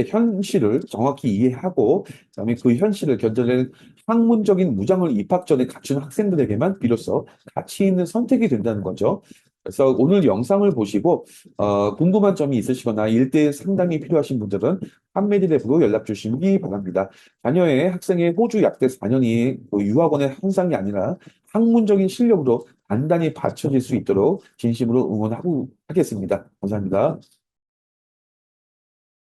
현실을 정확히 이해하고, 그다음에 그 현실을 견뎌내는 학문적인 무장을 입학 전에 갖춘 학생들에게만 비로소 가치 있는 선택이 된다는 거죠. 그래서 오늘 영상을 보시고 궁금한 점이 있으시거나 일대일 상담이 필요하신 분들은 판매디랩으로 연락 주시기 바랍니다. 자녀의 학생의 호주 약대 4년이 유학원의 항상이 아니라 학문적인 실력으로 단단히 받쳐질 수 있도록 진심으로 응원하고 하겠습니다. 감사합니다.